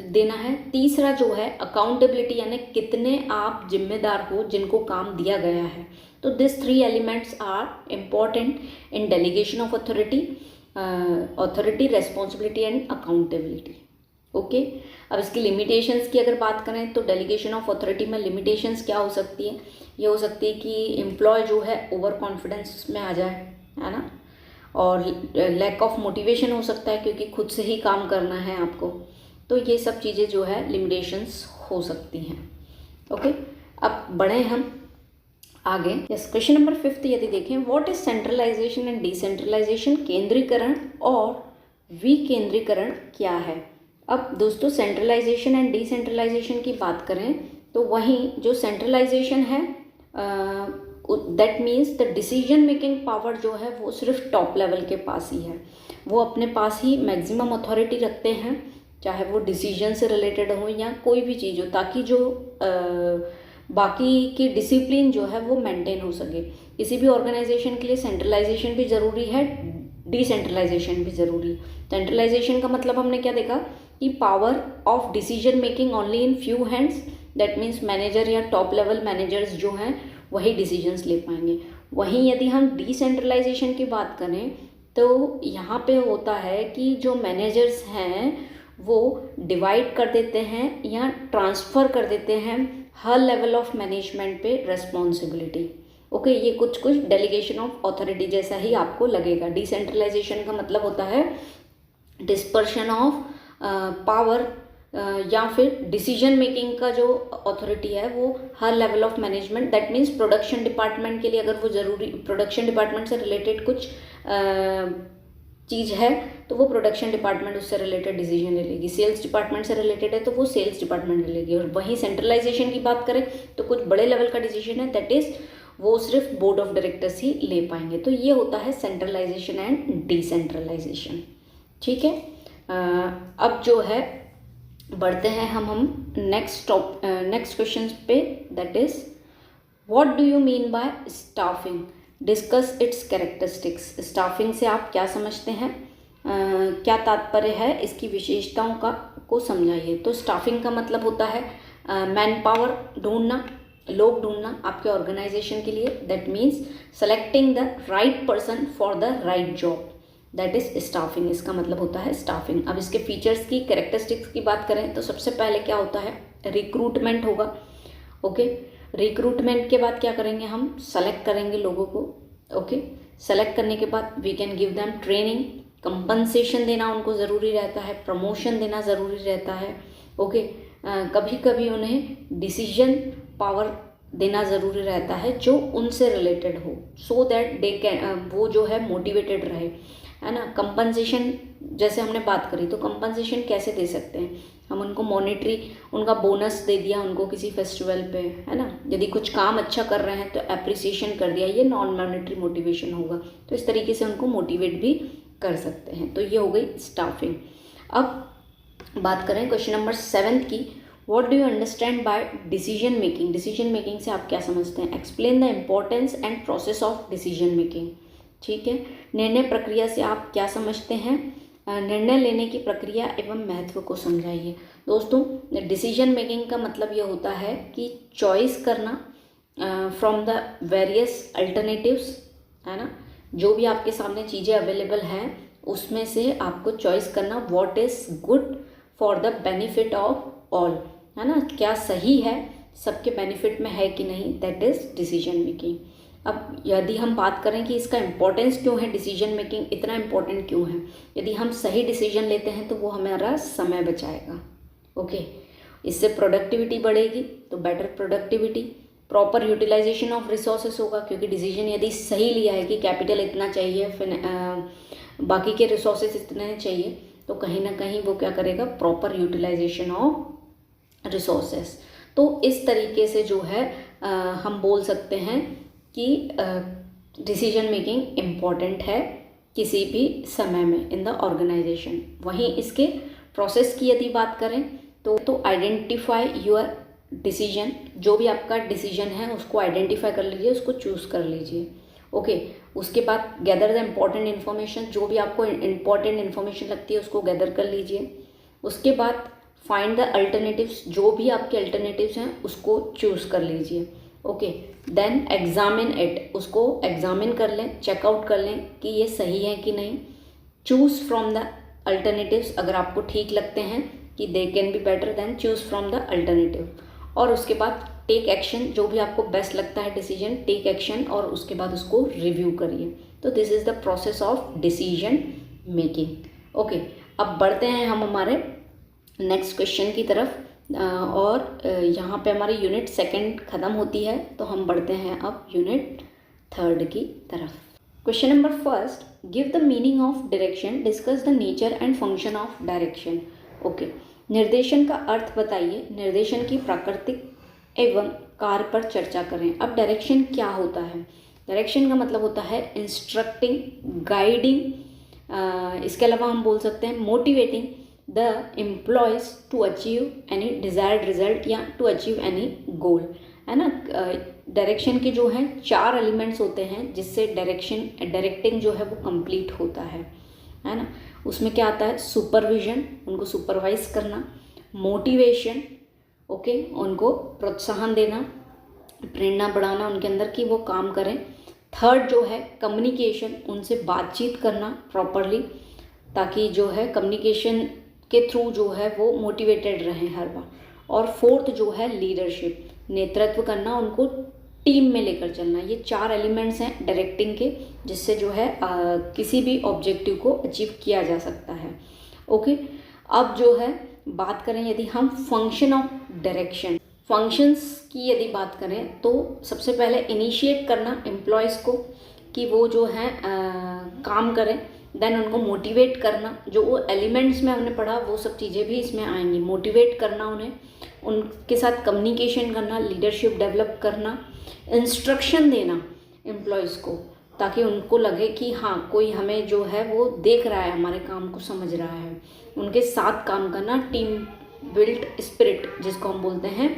देना है। तीसरा जो है अकाउंटेबिलिटी, यानी कितने आप जिम्मेदार हो जिनको काम दिया गया है। तो this 3 elements are important in delegation of authority, authority, responsibility and accountability. Okay, अब इसकी लिमिटेशंस की अगर बात करें तो डेलीगेशन ऑफ अथॉरिटी में लिमिटेशंस क्या हो सकती है? ये हो सकती है कि एम्प्लॉय जो है ओवर कॉन्फिडेंस में आ जाए, है ना, और लैक ऑफ मोटिवेशन हो सकता है क्योंकि खुद से ही काम करना है आपको। तो ये सब चीज़ें जो है लिमिटेशंस हो सकती हैं। ओके, अब बढ़े हम आगे। यस, क्वेश्चन नंबर 5 यदि देखें, what is centralisation and decentralisation? केंद्रीकरण और विकेंद्रीकरण क्या है? अब दोस्तों सेंट्रलाइजेशन एंड डिसेंट्रलाइजेशन की बात करें तो वहीं जो सेंट्रलाइजेशन है that means the decision making power जो है वो सिर्फ टॉप लेवल के पास ही है। वो अपने पास ही मैक्सिमम अथॉरिटी रखते हैं, चाहे वो डिसीजन से रिलेटेड हो या कोई भी चीज़ हो, ताकि जो बाकी की डिसिप्लिन जो है वो मेंटेन हो सके। किसी भी ऑर्गेनाइजेशन के लिए सेंट्रलाइजेशन भी ज़रूरी है, डिसेंट्रलाइजेशन भी ज़रूरी। सेंट्रलाइजेशन का मतलब हमने क्या देखा कि power of decision making only in few hands, that means manager या टॉप लेवल मैनेजर्स जो हैं वही डिसीजंस ले पाएंगे। वहीं यदि हम डिसेंट्रलाइजेशन की बात करें तो यहाँ पे होता है कि जो मैनेजर्स हैं वो डिवाइड कर देते हैं या ट्रांसफ़र कर देते हैं हर लेवल ऑफ मैनेजमेंट पे रिस्पॉन्सिबिलिटी। ओके, ये कुछ डेलीगेशन ऑफ अथॉरिटी जैसा ही आपको लगेगा। डिसेंट्रलाइजेशन का मतलब होता है डिस्पर्शन ऑफ पावर या फिर डिसीजन मेकिंग का जो अथॉरिटी है वो हर level of management, that means production department के लिए अगर वो ज़रूरी प्रोडक्शन डिपार्टमेंट से रिलेटेड कुछ चीज़ है तो वो प्रोडक्शन डिपार्टमेंट उससे रिलेटेड डिसीजन ले लेगी। सेल्स डिपार्टमेंट से रिलेटेड है तो वो सेल्स डिपार्टमेंट ले लेगी। और वहीं सेंट्रलाइजेशन की बात करें तो कुछ बड़े लेवल का डिसीजन है, दैट इज़ वो सिर्फ बोर्ड ऑफ डायरेक्टर्स ही ले पाएंगे। तो ये होता है सेंट्रलाइजेशन एंड डिसेंट्रलाइजेशन। ठीक है, अब जो है बढ़ते हैं हम नेक्स्ट क्वेश्चन पे, that is what do you mean bye staffing? Discuss it's characteristics. Staffing से आप क्या समझते हैं? क्या तात्पर्य है? इसकी विशेषताओं को समझाइए। तो स्टाफिंग का मतलब होता है मैन पावर ढूंढना, लोग ढूंढना आपके ऑर्गेनाइजेशन के लिए। That means selecting the right person for the right job, that is staffing. इसका मतलब होता है स्टाफिंग। अब इसके फीचर्स की, कैरेक्टरिस्टिक्स की बात करें तो सबसे पहले क्या होता है, रिक्रूटमेंट होगा। ओके, रिक्रूटमेंट के बाद क्या करेंगे, हम सेलेक्ट करेंगे लोगों को। ओके, सेलेक्ट करने के बाद we can give them training, compensation देना उनको ज़रूरी रहता है, प्रमोशन देना ज़रूरी रहता है। ओके, कभी कभी उन्हें डिसीजन पावर देना ज़रूरी रहता है जो उनसे रिलेटेड हो, सो दैट दे कैन वो जो है मोटिवेटेड रहे, है ना। कंपनसेशन जैसे हमने बात करी, तो कंपनसेशन कैसे दे सकते हैं हम उनको? मॉनेटरी उनका बोनस दे दिया उनको किसी फेस्टिवल पे, है ना। यदि कुछ काम अच्छा कर रहे हैं तो अप्रिसिएशन कर दिया, ये नॉन मॉनेटरी मोटिवेशन होगा। तो इस तरीके से उनको मोटिवेट भी कर सकते हैं। तो ये हो गई स्टाफिंग। अब बात करें क्वेश्चन नंबर 7 की, what do you understand bye decision making? Decision making से आप क्या समझते हैं? Explain the importance and process of decision making. ठीक है, निर्णय प्रक्रिया से आप क्या समझते हैं? निर्णय लेने की प्रक्रिया एवं महत्व को समझाइए। दोस्तों, डिसीजन मेकिंग का मतलब ये होता है कि चॉइस करना फ्रॉम द वेरियस अल्टरनेटिव्स, है ना। जो भी आपके सामने चीज़ें अवेलेबल हैं उसमें से आपको चॉइस करना what is good for the benefit of all, है ना। क्या सही है, सबके बेनिफिट में है कि नहीं, दैट इज़ डिसीजन मेकिंग। अब यदि हम बात करें कि इसका इम्पोर्टेंस क्यों है, डिसीजन मेकिंग इतना इम्पोर्टेंट क्यों है? यदि हम सही डिसीजन लेते हैं तो वो हमारा समय बचाएगा। ओके, इससे प्रोडक्टिविटी बढ़ेगी, तो better productivity, proper utilization of resources होगा, क्योंकि डिसीजन यदि सही लिया है कि कैपिटल इतना चाहिए, फिर बाकी के रिसोर्सेस इतने चाहिए, तो कहीं ना कहीं वो क्या करेगा? Proper utilization of resources. तो इस तरीके से जो है हम बोल सकते हैं कि डिसीजन मेकिंग इम्पॉर्टेंट है किसी भी समय में इन द ऑर्गेनाइजेशन। वहीं इसके प्रोसेस की यदि बात करें तो आइडेंटिफाई योर डिसीजन, जो भी आपका डिसीजन है उसको आइडेंटिफाई कर लीजिए, उसको चूज़ कर लीजिए। ओके, उसके बाद गैदर द इम्पॉर्टेंट इन्फॉर्मेशन, जो भी आपको इम्पॉर्टेंट इन्फॉर्मेशन लगती है उसको गैदर कर लीजिए। उसके बाद फाइंड द अल्टरनेटिव्स, जो भी आपके अल्टरनेटिव्स हैं उसको चूज़ कर लीजिए। ओके, देन एग्जामिन इट, उसको एग्जामिन कर लें, चेकआउट कर लें कि ये सही है कि नहीं। चूज़ फ्रॉम द अल्टरनेटिव्स, अगर आपको ठीक लगते हैं कि they can be better, then choose from the alternative. और उसके बाद टेक एक्शन, जो भी आपको बेस्ट लगता है डिसीजन, टेक एक्शन, और उसके बाद उसको रिव्यू करिए। तो this is the process of decision making. Okay, अब बढ़ते हैं हम हमारे नेक्स्ट क्वेश्चन की तरफ, और यहाँ पे हमारी यूनिट 2 ख़त्म होती है, तो हम बढ़ते हैं अब यूनिट 3 की तरफ। Question number 1, give the meaning of direction, discuss the nature and function of direction. Okay, निर्देशन का अर्थ बताइए, निर्देशन की प्राकृतिक एवं कार्य पर चर्चा करें। अब डायरेक्शन क्या होता है? डायरेक्शन का मतलब होता है इंस्ट्रक्टिंग, गाइडिंग, इसके अलावा हम बोल सकते हैं motivating the employees to achieve any desired result या टू अचीव एनी गोल, है ना। डायरेक्शन के जो हैं 4 एलिमेंट्स होते हैं जिससे डायरेक्टिंग जो है वो कंप्लीट होता है ना। उसमें क्या आता है? सुपरविजन, उनको सुपरवाइज करना, मोटिवेशन, ओके, उनको प्रोत्साहन देना, प्रेरणा बढ़ाना उनके अंदर कि वो काम करें। 3rd जो है कम्युनिकेशन, उनसे बातचीत करना प्रॉपरली, ताकि जो है कम्युनिकेशन के थ्रू जो है वो मोटिवेटेड रहें हर बार। और 4th जो है लीडरशिप, नेतृत्व करना, उनको टीम में लेकर चलना। ये 4 एलिमेंट्स हैं डायरेक्टिंग के, जिससे जो है किसी भी ऑब्जेक्टिव को अचीव किया जा सकता है। ओके, अब जो है बात करें यदि हम फंक्शन ऑफ डायरेक्शन, फंक्शंस की यदि बात करें तो सबसे पहले इनिशिएट करना एम्प्लॉयज़ को कि वो जो है काम करें, देन उनको मोटिवेट करना, जो वो एलिमेंट्स में हमने पढ़ा वो सब चीज़ें भी इसमें आएंगी। मोटिवेट करना उन्हें, उनके साथ कम्युनिकेशन करना, लीडरशिप डेवलप करना, इंस्ट्रक्शन देना एम्प्लॉयज़ को, ताकि उनको लगे कि हाँ कोई हमें जो है वो देख रहा है, हमारे काम को समझ रहा है। उनके साथ काम करना, टीम बिल्ट स्पिरिट जिसको हम बोलते हैं,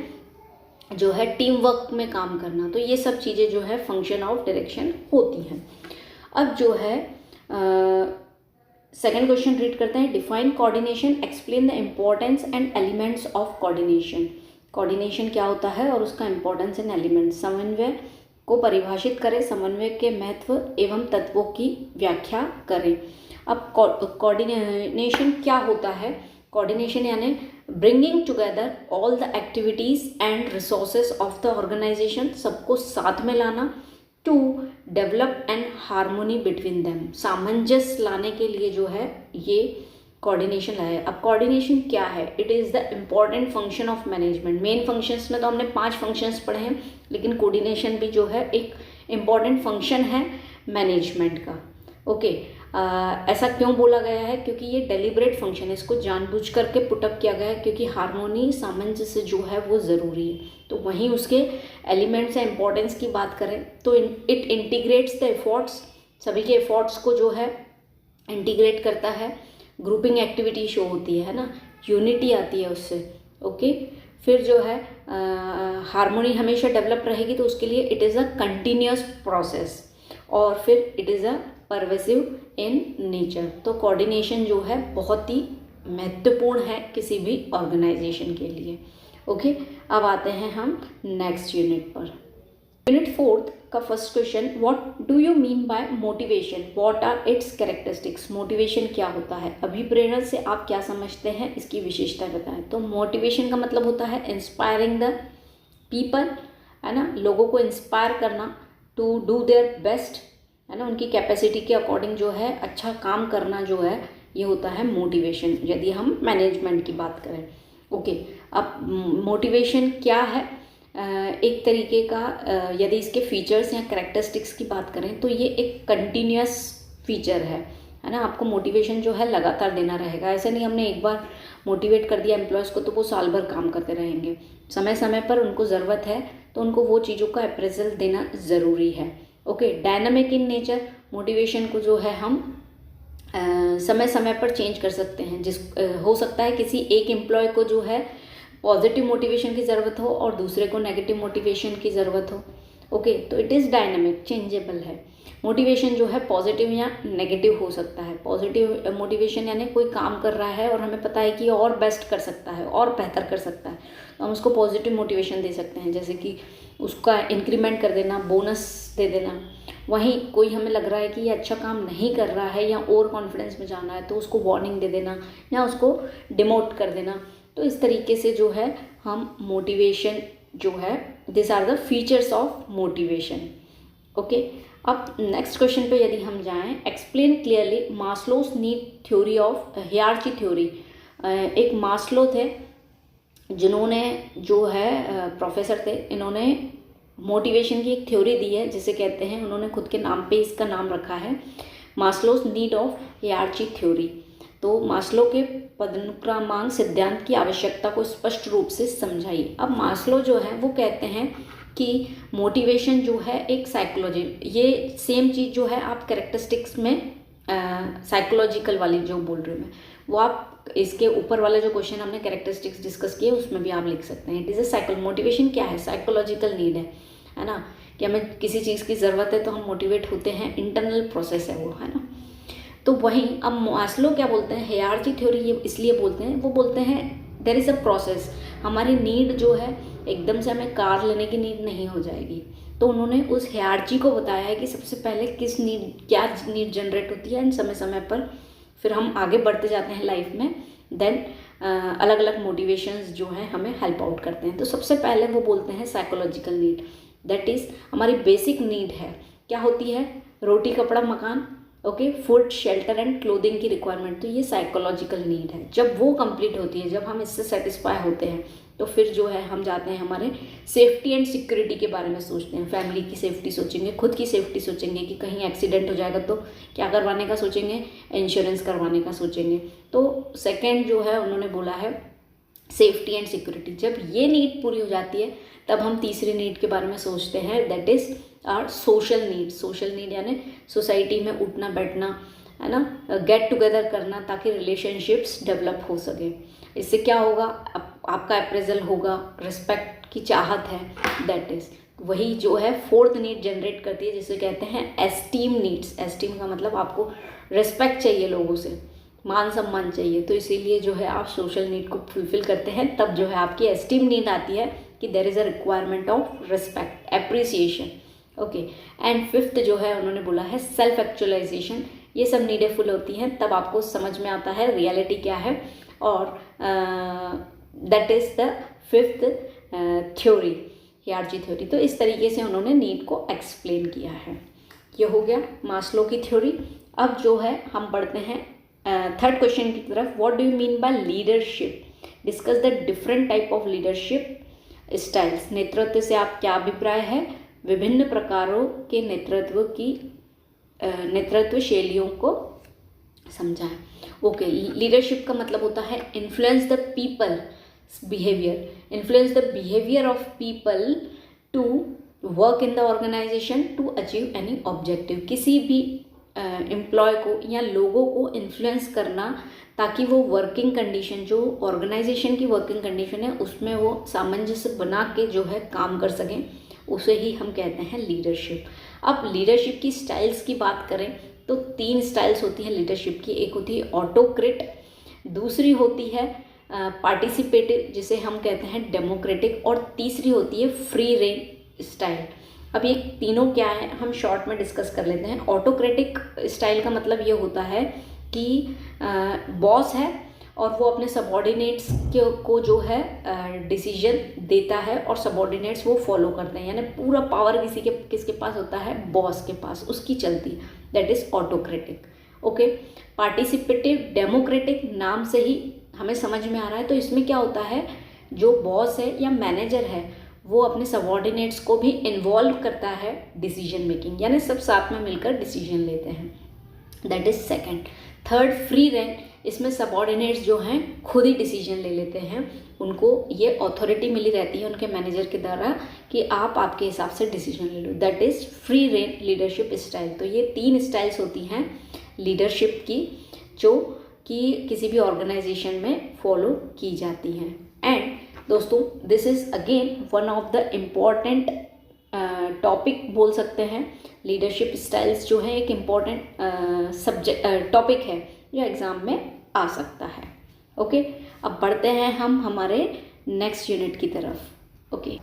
जो है टीम वर्क में काम करना। तो ये सब चीज़ें जो है फंक्शन ऑफ डायरेक्शन होती हैं। अब जो है सेकंड क्वेश्चन रीड करते हैं। Define coordination, explain the importance and elements of coordination. Coordination क्या होता है और उसका इम्पोर्टेंस एंड एलिमेंट्स। समन्वय को परिभाषित करें, समन्वय के महत्व एवं तत्वों की व्याख्या करें। अब कोऑर्डिनेशन क्या होता है? कोऑर्डिनेशन यानी bringing together all the activities and resources of the organization, सबको साथ में लाना, to develop and harmony between them, सामंजस्य लाने के लिए जो है ये कोऑर्डिनेशन लाया है। अब कोऑर्डिनेशन क्या है? It is the important function of management. Main functions में तो हमने 5 फंक्शंस पढ़े हैं, लेकिन कोऑर्डिनेशन भी जो है एक इम्पॉर्टेंट फंक्शन है मैनेजमेंट का। ओके, ऐसा क्यों बोला गया है? क्योंकि ये डेलिब्रेट फंक्शन है, इसको जानबूझ करके पुटअप किया गया है, क्योंकि हार्मोनी, सामंजस्य जो है वो ज़रूरी है। तो वहीं उसके एलिमेंट्स या इम्पोर्टेंस की बात करें तो इट इंटीग्रेट्स द एफर्ट्स, सभी के एफर्ट्स को जो है इंटीग्रेट करता है। ग्रुपिंग एक्टिविटी शो होती है ना, यूनिटी आती है उससे। ओके, फिर जो है हार्मोनी हमेशा डेवलप रहेगी, तो उसके लिए it is a continuous process, और फिर it is a pervasive in nature. तो कोऑर्डिनेशन जो है बहुत ही महत्वपूर्ण है किसी भी ऑर्गेनाइजेशन के लिए। ओके, अब आते हैं हम नेक्स्ट यूनिट पर। यूनिट 4 का first question, what do you mean by motivation, what are its characteristics. Motivation क्या होता है? अभिप्रेरणा से आप क्या समझते हैं, इसकी विशेषता बताएं। तो मोटिवेशन का मतलब होता है इंस्पायरिंग द पीपल, है ना, लोगों को इंस्पायर करना, टू डू देयर बेस्ट, है ना, उनकी कैपेसिटी के अकॉर्डिंग जो है अच्छा काम करना जो है, ये होता है मोटिवेशन, यदि हम मैनेजमेंट की बात करें। ओके, अब मोटिवेशन क्या है? एक तरीके का यदि इसके फीचर्स या कैरेक्टरिस्टिक्स की बात करें तो ये एक कंटिन्यूअस फीचर है ना। आपको मोटिवेशन जो है लगातार देना रहेगा। ऐसे नहीं हमने एक बार मोटिवेट कर दिया एम्प्लॉयज़ को तो वो साल भर काम करते रहेंगे। समय समय पर उनको ज़रूरत है तो उनको वो चीज़ों का अप्रेजल देना ज़रूरी है। Okay, dynamic in nature, motivation को जो है हम समय समय पर चेंज कर सकते हैं। हो सकता है किसी एक एम्प्लॉय को जो है पॉजिटिव मोटिवेशन की ज़रूरत हो और दूसरे को नेगेटिव मोटिवेशन की ज़रूरत हो। ओके, तो इट इज़ डायनामिक, चेंजेबल है। मोटिवेशन जो है पॉजिटिव या नेगेटिव हो सकता है। पॉजिटिव मोटिवेशन यानी कोई काम कर रहा है और हमें पता है कि और बेस्ट कर सकता है और बेहतर कर सकता है, तो हम उसको पॉजिटिव मोटिवेशन दे सकते हैं, जैसे कि उसका इंक्रीमेंट कर देना, बोनस दे देना। वहीं कोई हमें लग रहा है कि ये अच्छा काम नहीं कर रहा है या ओवर कॉन्फिडेंस में जाना है, तो उसको वार्निंग दे देना या उसको डिमोट कर देना। तो इस तरीके से जो है हम मोटिवेशन जो है, this are the features of motivation. Okay, अब नेक्स्ट क्वेश्चन पे यदि हम जाएं, explain clearly Maslow's need theory of hierarchy theory. एक मास्लो थे जिन्होंने जो है प्रोफेसर थे, इन्होंने मोटिवेशन की एक थ्योरी दी है जिसे कहते हैं, उन्होंने खुद के नाम पे इसका नाम रखा है मास्लोस नीड ऑफ हायरार्की थ्योरी। तो मास्लो के पदानुक्रमांक सिद्धांत की आवश्यकता को स्पष्ट रूप से समझाइए। अब मास्लो जो है वो कहते हैं कि मोटिवेशन जो है एक साइकोलॉजी, ये सेम चीज़ जो है आप कैरेक्टरिस्टिक्स में साइकोलॉजिकल वाली जो बोल रही हूँ मैं, वो आप इसके ऊपर वाले जो क्वेश्चन हमने कैरेक्टरिस्टिक्स डिस्कस किए उसमें भी आप लिख सकते हैं। इट इज़ अ साइकोल, मोटिवेशन क्या है? साइकोलॉजिकल नीड है ना, कि हमें किसी चीज़ की ज़रूरत है तो हम मोटिवेट होते हैं, इंटरनल प्रोसेस है वो, है ना। तो वहीं अब मास्लो क्या बोलते हैं, हायरार्की थ्योरी ये इसलिए बोलते हैं, वो बोलते हैं देयर इज़ अ प्रोसेस, हमारी नीड जो है एकदम से हमें कार लेने की नीड नहीं हो जाएगी। तो उन्होंने उस हायरार्की को बताया है कि सबसे पहले किस नीड, क्या नीड जनरेट होती है, एंड समय समय पर फिर हम आगे बढ़ते जाते हैं लाइफ में, देन अलग अलग मोटिवेशंस जो हैं हमें हेल्प आउट करते हैं। तो सबसे पहले वो बोलते हैं साइकोलॉजिकल नीड, दैट इज़ हमारी बेसिक नीड है। क्या होती है? रोटी, कपड़ा, मकान, okay, food, shelter and clothing की रिक्वायरमेंट। तो ये साइकोलॉजिकल नीड है। जब वो कंप्लीट होती है, जब हम इससे सेटिस्फाई होते हैं, तो फिर जो है हम जाते हैं हमारे सेफ्टी एंड सिक्योरिटी के बारे में सोचते हैं। फैमिली की सेफ्टी सोचेंगे, खुद की सेफ्टी सोचेंगे कि कहीं एक्सीडेंट हो जाएगा तो क्या करवाने का सोचेंगे, इंश्योरेंस करवाने का सोचेंगे। तो सेकेंड जो है उन्होंने बोला है सेफ्टी एंड सिक्योरिटी। जब ये नीड पूरी हो जाती है तब हम तीसरी नीड के बारे में सोचते हैं, that is are social need. Social need यानी सोसाइटी में उठना बैठना, है ना, गेट टुगेदर करना, ताकि रिलेशनशिप्स डेवलप हो सके। इससे क्या होगा, आपका अप्रेजल होगा, रिस्पेक्ट की चाहत है, दैट इज़ वही जो है फोर्थ नीड जनरेट करती है, जिसे कहते हैं एस्टीम नीड्स। एस्टीम का मतलब आपको रिस्पेक्ट चाहिए, लोगों से मान सम्मान चाहिए, तो इसीलिए जो है आप सोशल नीड को फुलफिल करते हैं। तब जो है आपकी एस्टीम नीड आती है कि there is a requirement of respect, appreciation. Okay, and fifth जो है उन्होंने बोला है सेल्फ एक्चुअलाइजेशन। ये सब नीडें फुल होती हैं तब आपको समझ में आता है रियलिटी क्या है, और that is the fifth theory, hierarchy theory. तो इस तरीके से उन्होंने नीड को एक्सप्लेन किया है। ये हो गया मास्लो की थ्योरी। अब जो है हम पढ़ते हैं थर्ड क्वेश्चन की तरफ, what do you mean bye leadership, discuss the different type of leadership styles, नेतृत्व से आप क्या अभिप्राय है, विभिन्न प्रकारों के नेतृत्व शैलियों को समझाएं। ओके, लीडरशिप का मतलब होता है influence the people behaviour, influence the behaviour of people to work in the organization to achieve any objective, किसी भी एम्प्लॉय को या लोगों को इन्फ्लुएंस करना ताकि वो वर्किंग कंडीशन, जो ऑर्गेनाइजेशन की वर्किंग कंडीशन है उसमें वो सामंजस्य बना के जो है काम कर सकें, उसे ही हम कहते हैं लीडरशिप। अब लीडरशिप की स्टाइल्स की बात करें तो 3 स्टाइल्स होती हैं लीडरशिप की। एक होती है ऑटोक्रेट, दूसरी होती है पार्टिसिपेटिव जिसे हम कहते हैं डेमोक्रेटिक, और तीसरी होती है फ्री रेन स्टाइल। अब ये तीनों क्या है हम शॉर्ट में डिस्कस कर लेते हैं। ऑटोक्रेटिक स्टाइल का मतलब ये होता है कि बॉस है और वो अपने सबॉर्डिनेट्स को जो है डिसीजन देता है और सबॉर्डिनेट्स वो फॉलो करते हैं, यानी पूरा पावर किसके पास होता है, बॉस के पास, उसकी चलती है, that is autocratic. Okay, participative democratic नाम से ही हमें समझ में आ रहा है, तो इसमें क्या होता है, जो बॉस है या मैनेजर है वो अपने सबॉर्डिनेट्स को भी इन्वॉल्व करता है डिसीजन मेकिंग, यानी सब साथ में मिलकर डिसीजन लेते हैं, that is second. Third, free rein, इसमें सबॉर्डिनेट्स जो हैं खुद ही डिसीजन ले लेते हैं, उनको ये अथॉरिटी मिली रहती है उनके मैनेजर के द्वारा कि आप आपके हिसाब से डिसीजन ले लो, that is free rein leadership style. तो ये 3 स्टाइल्स होती हैं लीडरशिप की जो कि किसी भी ऑर्गेनाइजेशन में फॉलो की जाती हैं। एंड दोस्तों, this is again one of the important topic बोल सकते हैं। लीडरशिप स्टाइल्स जो है एक इम्पॉर्टेंट सब्जेक्ट टॉपिक है जो एग्ज़ाम में आ सकता है। ओके, अब बढ़ते हैं हम हमारे नेक्स्ट यूनिट की तरफ। ओके,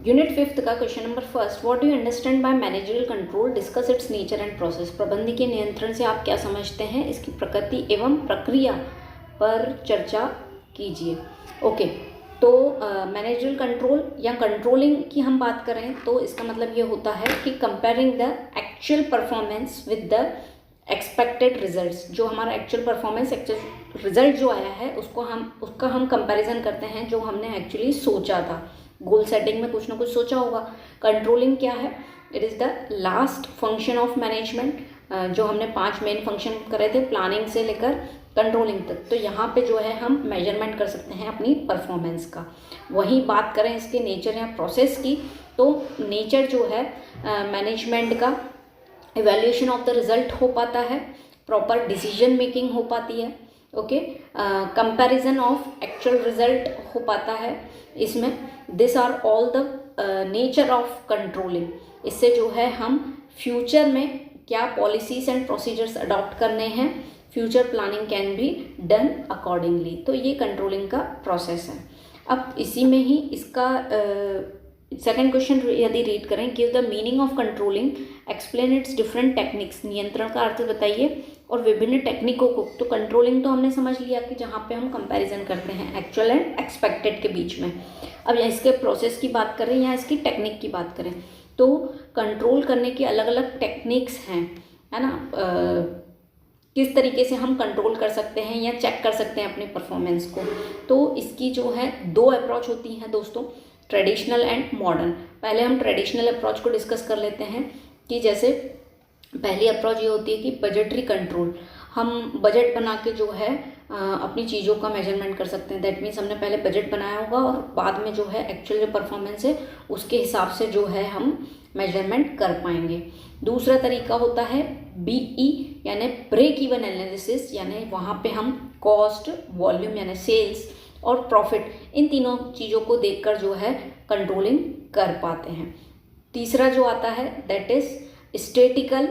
यूनिट 5 का question number 1, what do you understand bye managerial control, discuss it's nature and process, प्रबंधकीय नियंत्रण से आप क्या समझते हैं, इसकी प्रकृति एवं प्रक्रिया पर चर्चा कीजिए। ओके, तो मैनेजरियल कंट्रोल या कंट्रोलिंग की हम बात करें तो इसका मतलब ये होता है कि comparing the actual performance with the expected results, जो हमारा एक्चुअल परफॉर्मेंस, एक्चुअल रिजल्ट जो आया है उसका हम कंपैरिजन करते हैं जो हमने एक्चुअली सोचा था। गोल सेटिंग में कुछ ना कुछ सोचा होगा। कंट्रोलिंग क्या है, it is the last function of management, जो हमने 5 मेन फंक्शन करे थे प्लानिंग से लेकर कंट्रोलिंग तक, तो यहाँ पे जो है हम मेजरमेंट कर सकते हैं अपनी परफॉर्मेंस का। वहीं बात करें इसके नेचर या प्रोसेस की, तो नेचर जो है मैनेजमेंट का इवैल्यूएशन ऑफ द रिजल्ट हो पाता है, प्रॉपर डिसीजन मेकिंग हो पाती है। Okay, comparison of actual result हो पाता है इसमें। This are all the nature of controlling. इससे जो है हम फ्यूचर में क्या पॉलिसीज एंड प्रोसीजर्स अडॉप्ट करने हैं, future planning can be done accordingly. तो ये कंट्रोलिंग का प्रोसेस है। अब इसी में ही इसका सेकेंड क्वेश्चन यदि रीड करें, give the meaning of controlling, explain it's different techniques, नियंत्रण का अर्थ बताइए और विभिन्न टेक्निकों को। तो कंट्रोलिंग तो हमने समझ लिया कि जहाँ पे हम कंपैरिजन करते हैं एक्चुअल एंड एक्सपेक्टेड के बीच में। अब इसके प्रोसेस की बात करें या इसकी टेक्निक की बात करें तो कंट्रोल करने की अलग अलग टेक्निक्स हैं, है ना। किस तरीके से हम कंट्रोल कर सकते हैं या चेक कर सकते हैं अपनी परफॉर्मेंस को। तो इसकी जो है 2 अप्रोच होती हैं दोस्तों, ट्रेडिशनल एंड मॉडर्न। पहले हम ट्रेडिशनल अप्रोच को डिस्कस कर लेते हैं कि जैसे पहली अप्रोच ये होती है कि बजटरी कंट्रोल। हम बजट बना के जो है अपनी चीज़ों का मेजरमेंट कर सकते हैं। दैट मीन्स हमने पहले बजट बनाया होगा और बाद में जो है एक्चुअल जो परफॉर्मेंस है उसके हिसाब से जो है हम मेजरमेंट कर पाएंगे। दूसरा तरीका होता है BE यानी ब्रेक इवन एनालिसिस, यानी वहाँ पे हम कॉस्ट, वॉल्यूम यानी सेल्स और प्रॉफिट, इन तीनों चीज़ों को देखकर जो है कंट्रोलिंग कर पाते हैं। तीसरा जो आता है दैट इज़ स्टैटिकल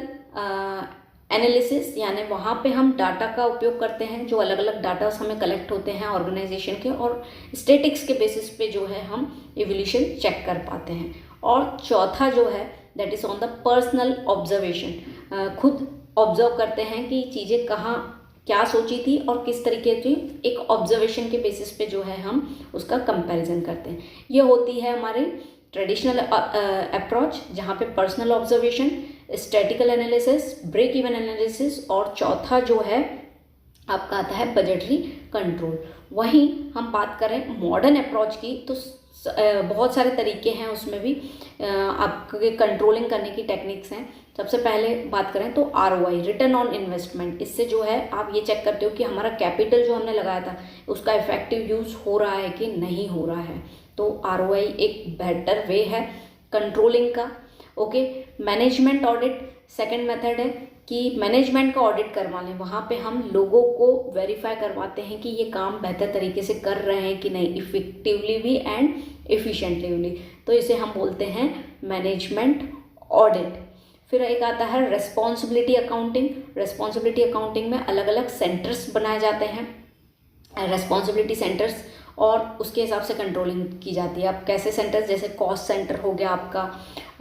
एनालिसिस, यानी वहाँ पे हम डाटा का उपयोग करते हैं, जो अलग अलग डाटा हमें कलेक्ट होते हैं ऑर्गेनाइजेशन के, और स्टैटिक्स के बेसिस पे जो है हम इवोल्यूशन चेक कर पाते हैं। और चौथा जो है that is on the personal observation, खुद ऑब्जर्व करते हैं कि चीज़ें कहाँ क्या सोची थी और किस तरीके की, एक ऑब्जर्वेशन के बेसिस पे जो है हम उसका कंपैरिजन करते हैं। ये होती है हमारी ट्रेडिशनल अप्रोच, जहाँ पे personal observation, statistical analysis, break even analysis और चौथा जो है आपका आता है बजटरी कंट्रोल। वहीं हम बात करें मॉडर्न अप्रोच की तो बहुत सारे तरीके हैं उसमें भी, आपके कंट्रोलिंग करने की टेक्निक्स हैं। सबसे पहले बात करें तो ROI, रिटर्न ऑन इन्वेस्टमेंट। इससे जो है आप ये चेक करते हो कि हमारा कैपिटल जो हमने लगाया था उसका इफेक्टिव यूज़ हो रहा है कि नहीं हो रहा है। तो ROI एक बेटर वे है कंट्रोलिंग का। Okay, management audit second method है कि मैनेजमेंट का ऑडिट करवा लें। वहाँ पे हम लोगों को वेरीफाई करवाते हैं कि ये काम बेहतर तरीके से कर रहे हैं कि नहीं, इफेक्टिवली भी एंड एफिशिएंटली भी। तो इसे हम बोलते हैं मैनेजमेंट ऑडिट। फिर एक आता है रेस्पॉन्सिबिलिटी अकाउंटिंग। रेस्पॉन्सिबिलिटी अकाउंटिंग में अलग अलग सेंटर्स बनाए जाते हैं, रेस्पॉन्सिबिलिटी सेंटर्स, और उसके हिसाब से कंट्रोलिंग की जाती है। अब कैसे सेंटर्स, जैसे कॉस्ट सेंटर हो गया आपका,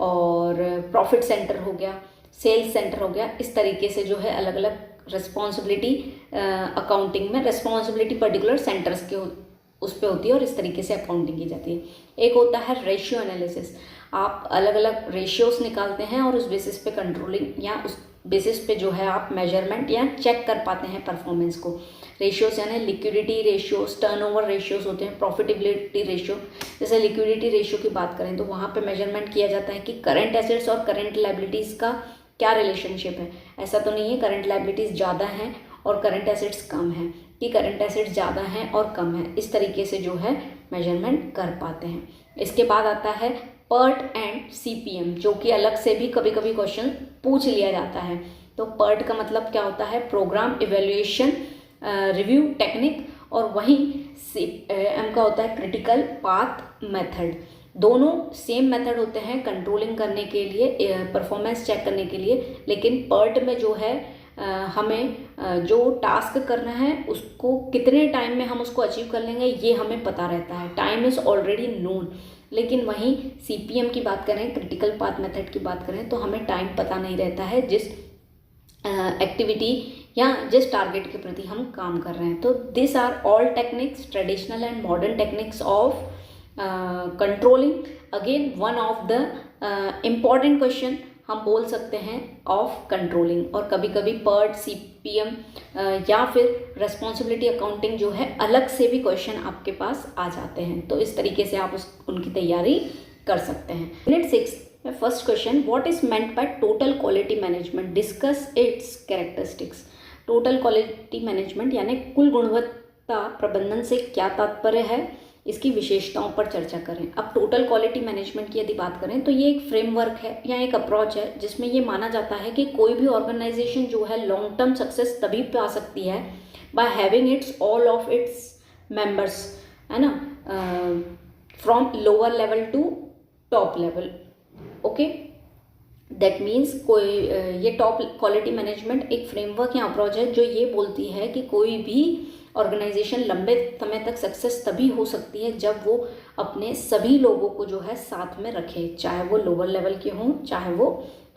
और प्रॉफिट सेंटर हो गया, सेल्स सेंटर हो गया। इस तरीके से जो है अलग अलग रिस्पॉन्सिबिलिटी अकाउंटिंग में रिस्पॉन्सिबिलिटी पर्टिकुलर सेंटर्स के उस पर होती है और इस तरीके से अकाउंटिंग की जाती है। एक होता है रेशियो एनालिसिस। आप अलग अलग रेशियोस निकालते हैं और उस बेसिस पे कंट्रोलिंग या उस बेसिस पे जो है आप मेजरमेंट या चेक कर पाते हैं परफॉर्मेंस को। रेशियोस यानी लिक्विडिटी रेशियोस, टर्नओवर रेशियोस होते हैं, प्रॉफिटेबिलिटी रेशियो। जैसे लिक्विडिटी रेशियो की बात करें तो वहाँ पे मेजरमेंट किया जाता है कि करंट एसेट्स और करंट लायबिलिटीज़ का क्या रिलेशनशिप है। ऐसा तो नहीं है करंट लायबिलिटीज़ ज़्यादा हैं और करंट एसेट्स कम हैं, कि करंट एसेट्स ज़्यादा हैं और कम है। इस तरीके से जो है मेजरमेंट कर पाते हैं। इसके बाद आता है PERT एंड CPM, जो कि अलग से भी कभी कभी क्वेश्चन पूछ लिया जाता है। तो PERT का मतलब क्या होता है, प्रोग्राम इवेल्युएशन रिव्यू टेक्निक, और वहीं CPM का होता है क्रिटिकल पाथ मेथड। दोनों सेम मेथड होते हैं कंट्रोलिंग करने के लिए, परफॉर्मेंस चेक करने के लिए, लेकिन PERT में जो है हमें जो टास्क करना है उसको कितने टाइम में हम उसको अचीव कर लेंगे ये हमें पता रहता है, टाइम इज़ ऑलरेडी नोन। लेकिन वहीं CPM की बात करें, क्रिटिकल पाथ मेथड की बात करें, तो हमें टाइम पता नहीं रहता है जिस एक्टिविटी या जिस टारगेट के प्रति हम काम कर रहे हैं। तो this are all techniques, traditional and modern techniques of controlling. Again one of the important question हम बोल सकते हैं ऑफ कंट्रोलिंग। और कभी कभी PERT, CPM या फिर रेस्पॉन्सिबिलिटी अकाउंटिंग जो है अलग से भी क्वेश्चन आपके पास आ जाते हैं। तो इस तरीके से आप उनकी तैयारी कर सकते हैं। यूनिट 6 में first question, what is meant by total quality management, discuss it's characteristics. Total quality management यानी कुल गुणवत्ता प्रबंधन से क्या तात्पर्य है, इसकी विशेषताओं पर चर्चा करें। अब टोटल क्वालिटी मैनेजमेंट की यदि बात करें तो ये एक फ्रेमवर्क है या एक अप्रोच है जिसमें ये माना जाता है कि कोई भी ऑर्गेनाइजेशन जो है लॉन्ग टर्म सक्सेस तभी पा सकती है by having its all of its members, है ना, from lower level to top level. Okay, that means कोई ये टॉप क्वालिटी मैनेजमेंट एक फ्रेमवर्क या अप्रोच है जो ये बोलती है कि कोई भी ऑर्गेनाइजेशन लंबे समय तक सक्सेस तभी हो सकती है जब वो अपने सभी लोगों को जो है साथ में रखे, चाहे वो लोअर लेवल के हों चाहे वो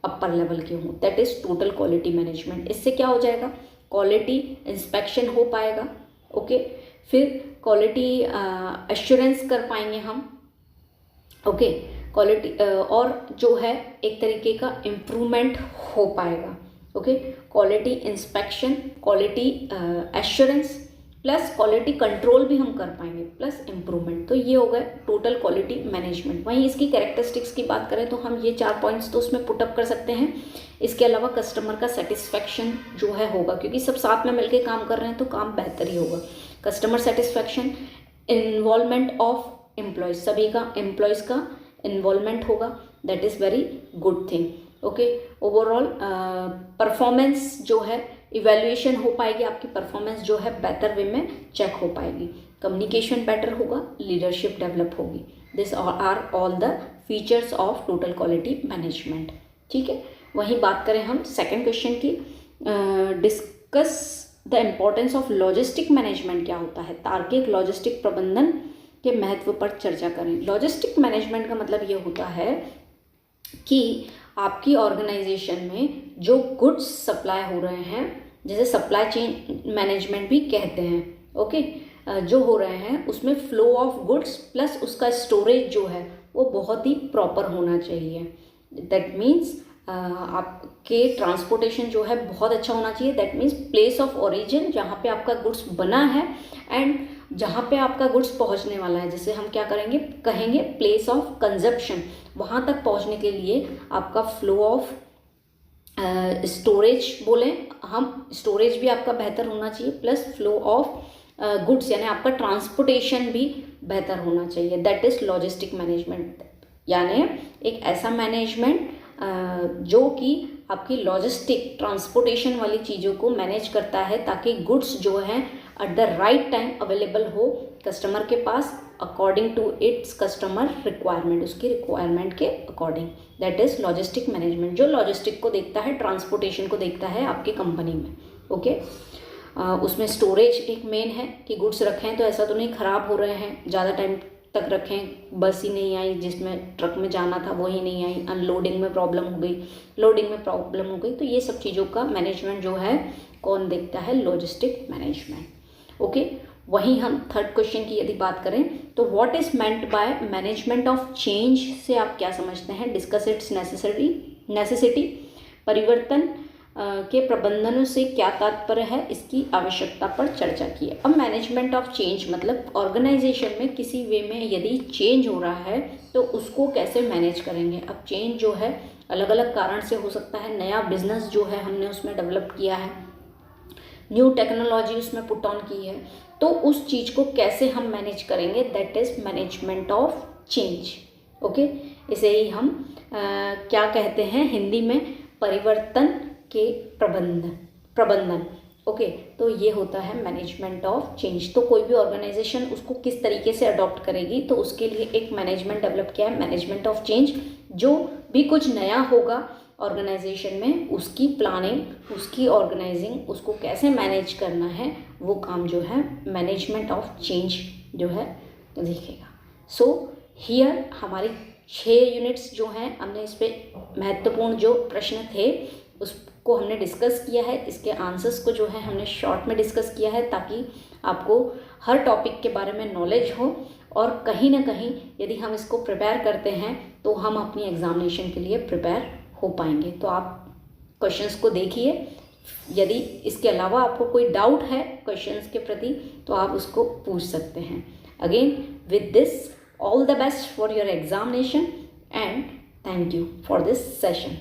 अपर लेवल के हों। That is total quality management. इससे क्या हो जाएगा, क्वालिटी इंस्पेक्शन हो पाएगा। ओके, फिर क्वालिटी एश्योरेंस कर पाएंगे हम। ओके, क्वालिटी और जो है एक तरीके का इम्प्रूवमेंट हो पाएगा। Okay, quality inspection, quality assurance plus quality control भी हम कर पाएंगे प्लस इम्प्रूवमेंट। तो ये हो गए टोटल क्वालिटी मैनेजमेंट। वहीं इसकी कैरेक्टरिस्टिक्स की बात करें तो हम ये 4 पॉइंट्स तो उसमें पुटअप कर सकते हैं। इसके अलावा कस्टमर का सेटिस्फैक्शन जो है होगा, क्योंकि सब साथ में मिलकर काम कर रहे हैं तो काम बेहतर ही होगा। Customer satisfaction, involvement of employees, सभी का एम्प्लॉयज़ का इन्वॉल्वमेंट होगा, that is very good thing. Okay, overall performance जो है इवैल्यूएशन हो पाएगी, आपकी परफॉर्मेंस जो है बेहतर वे में चेक हो पाएगी, कम्युनिकेशन बेटर होगा, लीडरशिप डेवलप होगी। This are all the features of total quality management. ठीक है, वहीं बात करें हम सेकंड क्वेश्चन की, discuss the importance of logistic management क्या होता है, तार्किक लॉजिस्टिक प्रबंधन के महत्व पर चर्चा करें। लॉजिस्टिक मैनेजमेंट का मतलब ये होता है कि आपकी ऑर्गेनाइजेशन में जो गुड्स सप्लाई हो रहे हैं, जैसे सप्लाई चेन मैनेजमेंट भी कहते हैं, ओके, जो हो रहे हैं उसमें फ्लो ऑफ गुड्स प्लस उसका स्टोरेज जो है वो बहुत ही प्रॉपर होना चाहिए। दैट मीन्स आपके ट्रांसपोर्टेशन जो है बहुत अच्छा होना चाहिए। That means place of origin, जहाँ पे आपका गुड्स बना है, एंड जहाँ पे आपका गुड्स पहुँचने वाला है, जैसे हम क्या कहेंगे प्लेस ऑफ कंजप्शन, वहाँ तक पहुँचने के लिए आपका फ्लो ऑफ स्टोरेज बोलें हम, स्टोरेज भी आपका बेहतर होना चाहिए, प्लस फ्लो ऑफ गुड्स यानी आपका ट्रांसपोर्टेशन भी बेहतर होना चाहिए। दैट इज़ लॉजिस्टिक मैनेजमेंट, यानी एक ऐसा मैनेजमेंट जो कि आपकी लॉजिस्टिक ट्रांसपोर्टेशन वाली चीज़ों को मैनेज करता है, ताकि गुड्स जो हैं at the right time available हो कस्टमर के पास, according to its customer requirement, उसकी रिक्वायरमेंट के according. That is logistic management, जो लॉजिस्टिक को देखता है, ट्रांसपोर्टेशन को देखता है आपकी कंपनी में। ओके, उसमें स्टोरेज एक मेन है कि गुड्स रखें तो ऐसा तो नहीं ख़राब हो रहे हैं, ज़्यादा टाइम तक रखें, बस ही नहीं आई जिसमें ट्रक में जाना था वो ही नहीं आई, अनलोडिंग में प्रॉब्लम हो गई, लोडिंग में प्रॉब्लम हो गई, तो ये सब चीज़ों का मैनेजमेंट जो है कौन देखता है, लॉजिस्टिक मैनेजमेंट। ओके, वहीं हम थर्ड क्वेश्चन की यदि बात करें तो what is meant by management of change से आप क्या समझते हैं, डिस्कस इट्स नेसेसिटी, परिवर्तन के प्रबंधनों से क्या तात्पर्य है, इसकी आवश्यकता पर चर्चा की है। अब मैनेजमेंट ऑफ चेंज मतलब ऑर्गेनाइजेशन में किसी वे में यदि चेंज हो रहा है तो उसको कैसे मैनेज करेंगे। अब चेंज जो है अलग अलग कारण से हो सकता है, नया बिजनेस जो है हमने उसमें डेवलप किया है, न्यू टेक्नोलॉजी उसमें पुट ऑन की है, तो उस चीज़ को कैसे हम मैनेज करेंगे, that is management of change. Okay, इसे ही हम क्या कहते हैं हिंदी में, परिवर्तन के प्रबंधन। ओके, तो ये होता है मैनेजमेंट ऑफ चेंज। तो कोई भी ऑर्गेनाइजेशन उसको किस तरीके से अडॉप्ट करेगी, तो उसके लिए एक मैनेजमेंट डेवलप किया है, मैनेजमेंट ऑफ चेंज। जो भी कुछ नया होगा ऑर्गेनाइजेशन में, उसकी प्लानिंग, उसकी ऑर्गेनाइजिंग, उसको कैसे मैनेज करना है, वो काम जो है मैनेजमेंट ऑफ चेंज जो है तो देखेगा। सो हियर हमारी 6 यूनिट्स जो हैं, हमने इस पर महत्वपूर्ण जो प्रश्न थे उसको हमने डिस्कस किया है, इसके आंसर्स को जो है हमने शॉर्ट में डिस्कस किया है, ताकि आपको हर टॉपिक के बारे में नॉलेज हो, और कहीं ना कहीं यदि हम इसको प्रिपेयर करते हैं तो हम अपनी एग्जामिनेशन के लिए प्रिपेयर हो पाएंगे। तो आप क्वेश्चंस को देखिए, यदि इसके अलावा आपको कोई डाउट है क्वेश्चंस के प्रति तो आप उसको पूछ सकते हैं। Again with this, all the best for your examination and thank you for this session.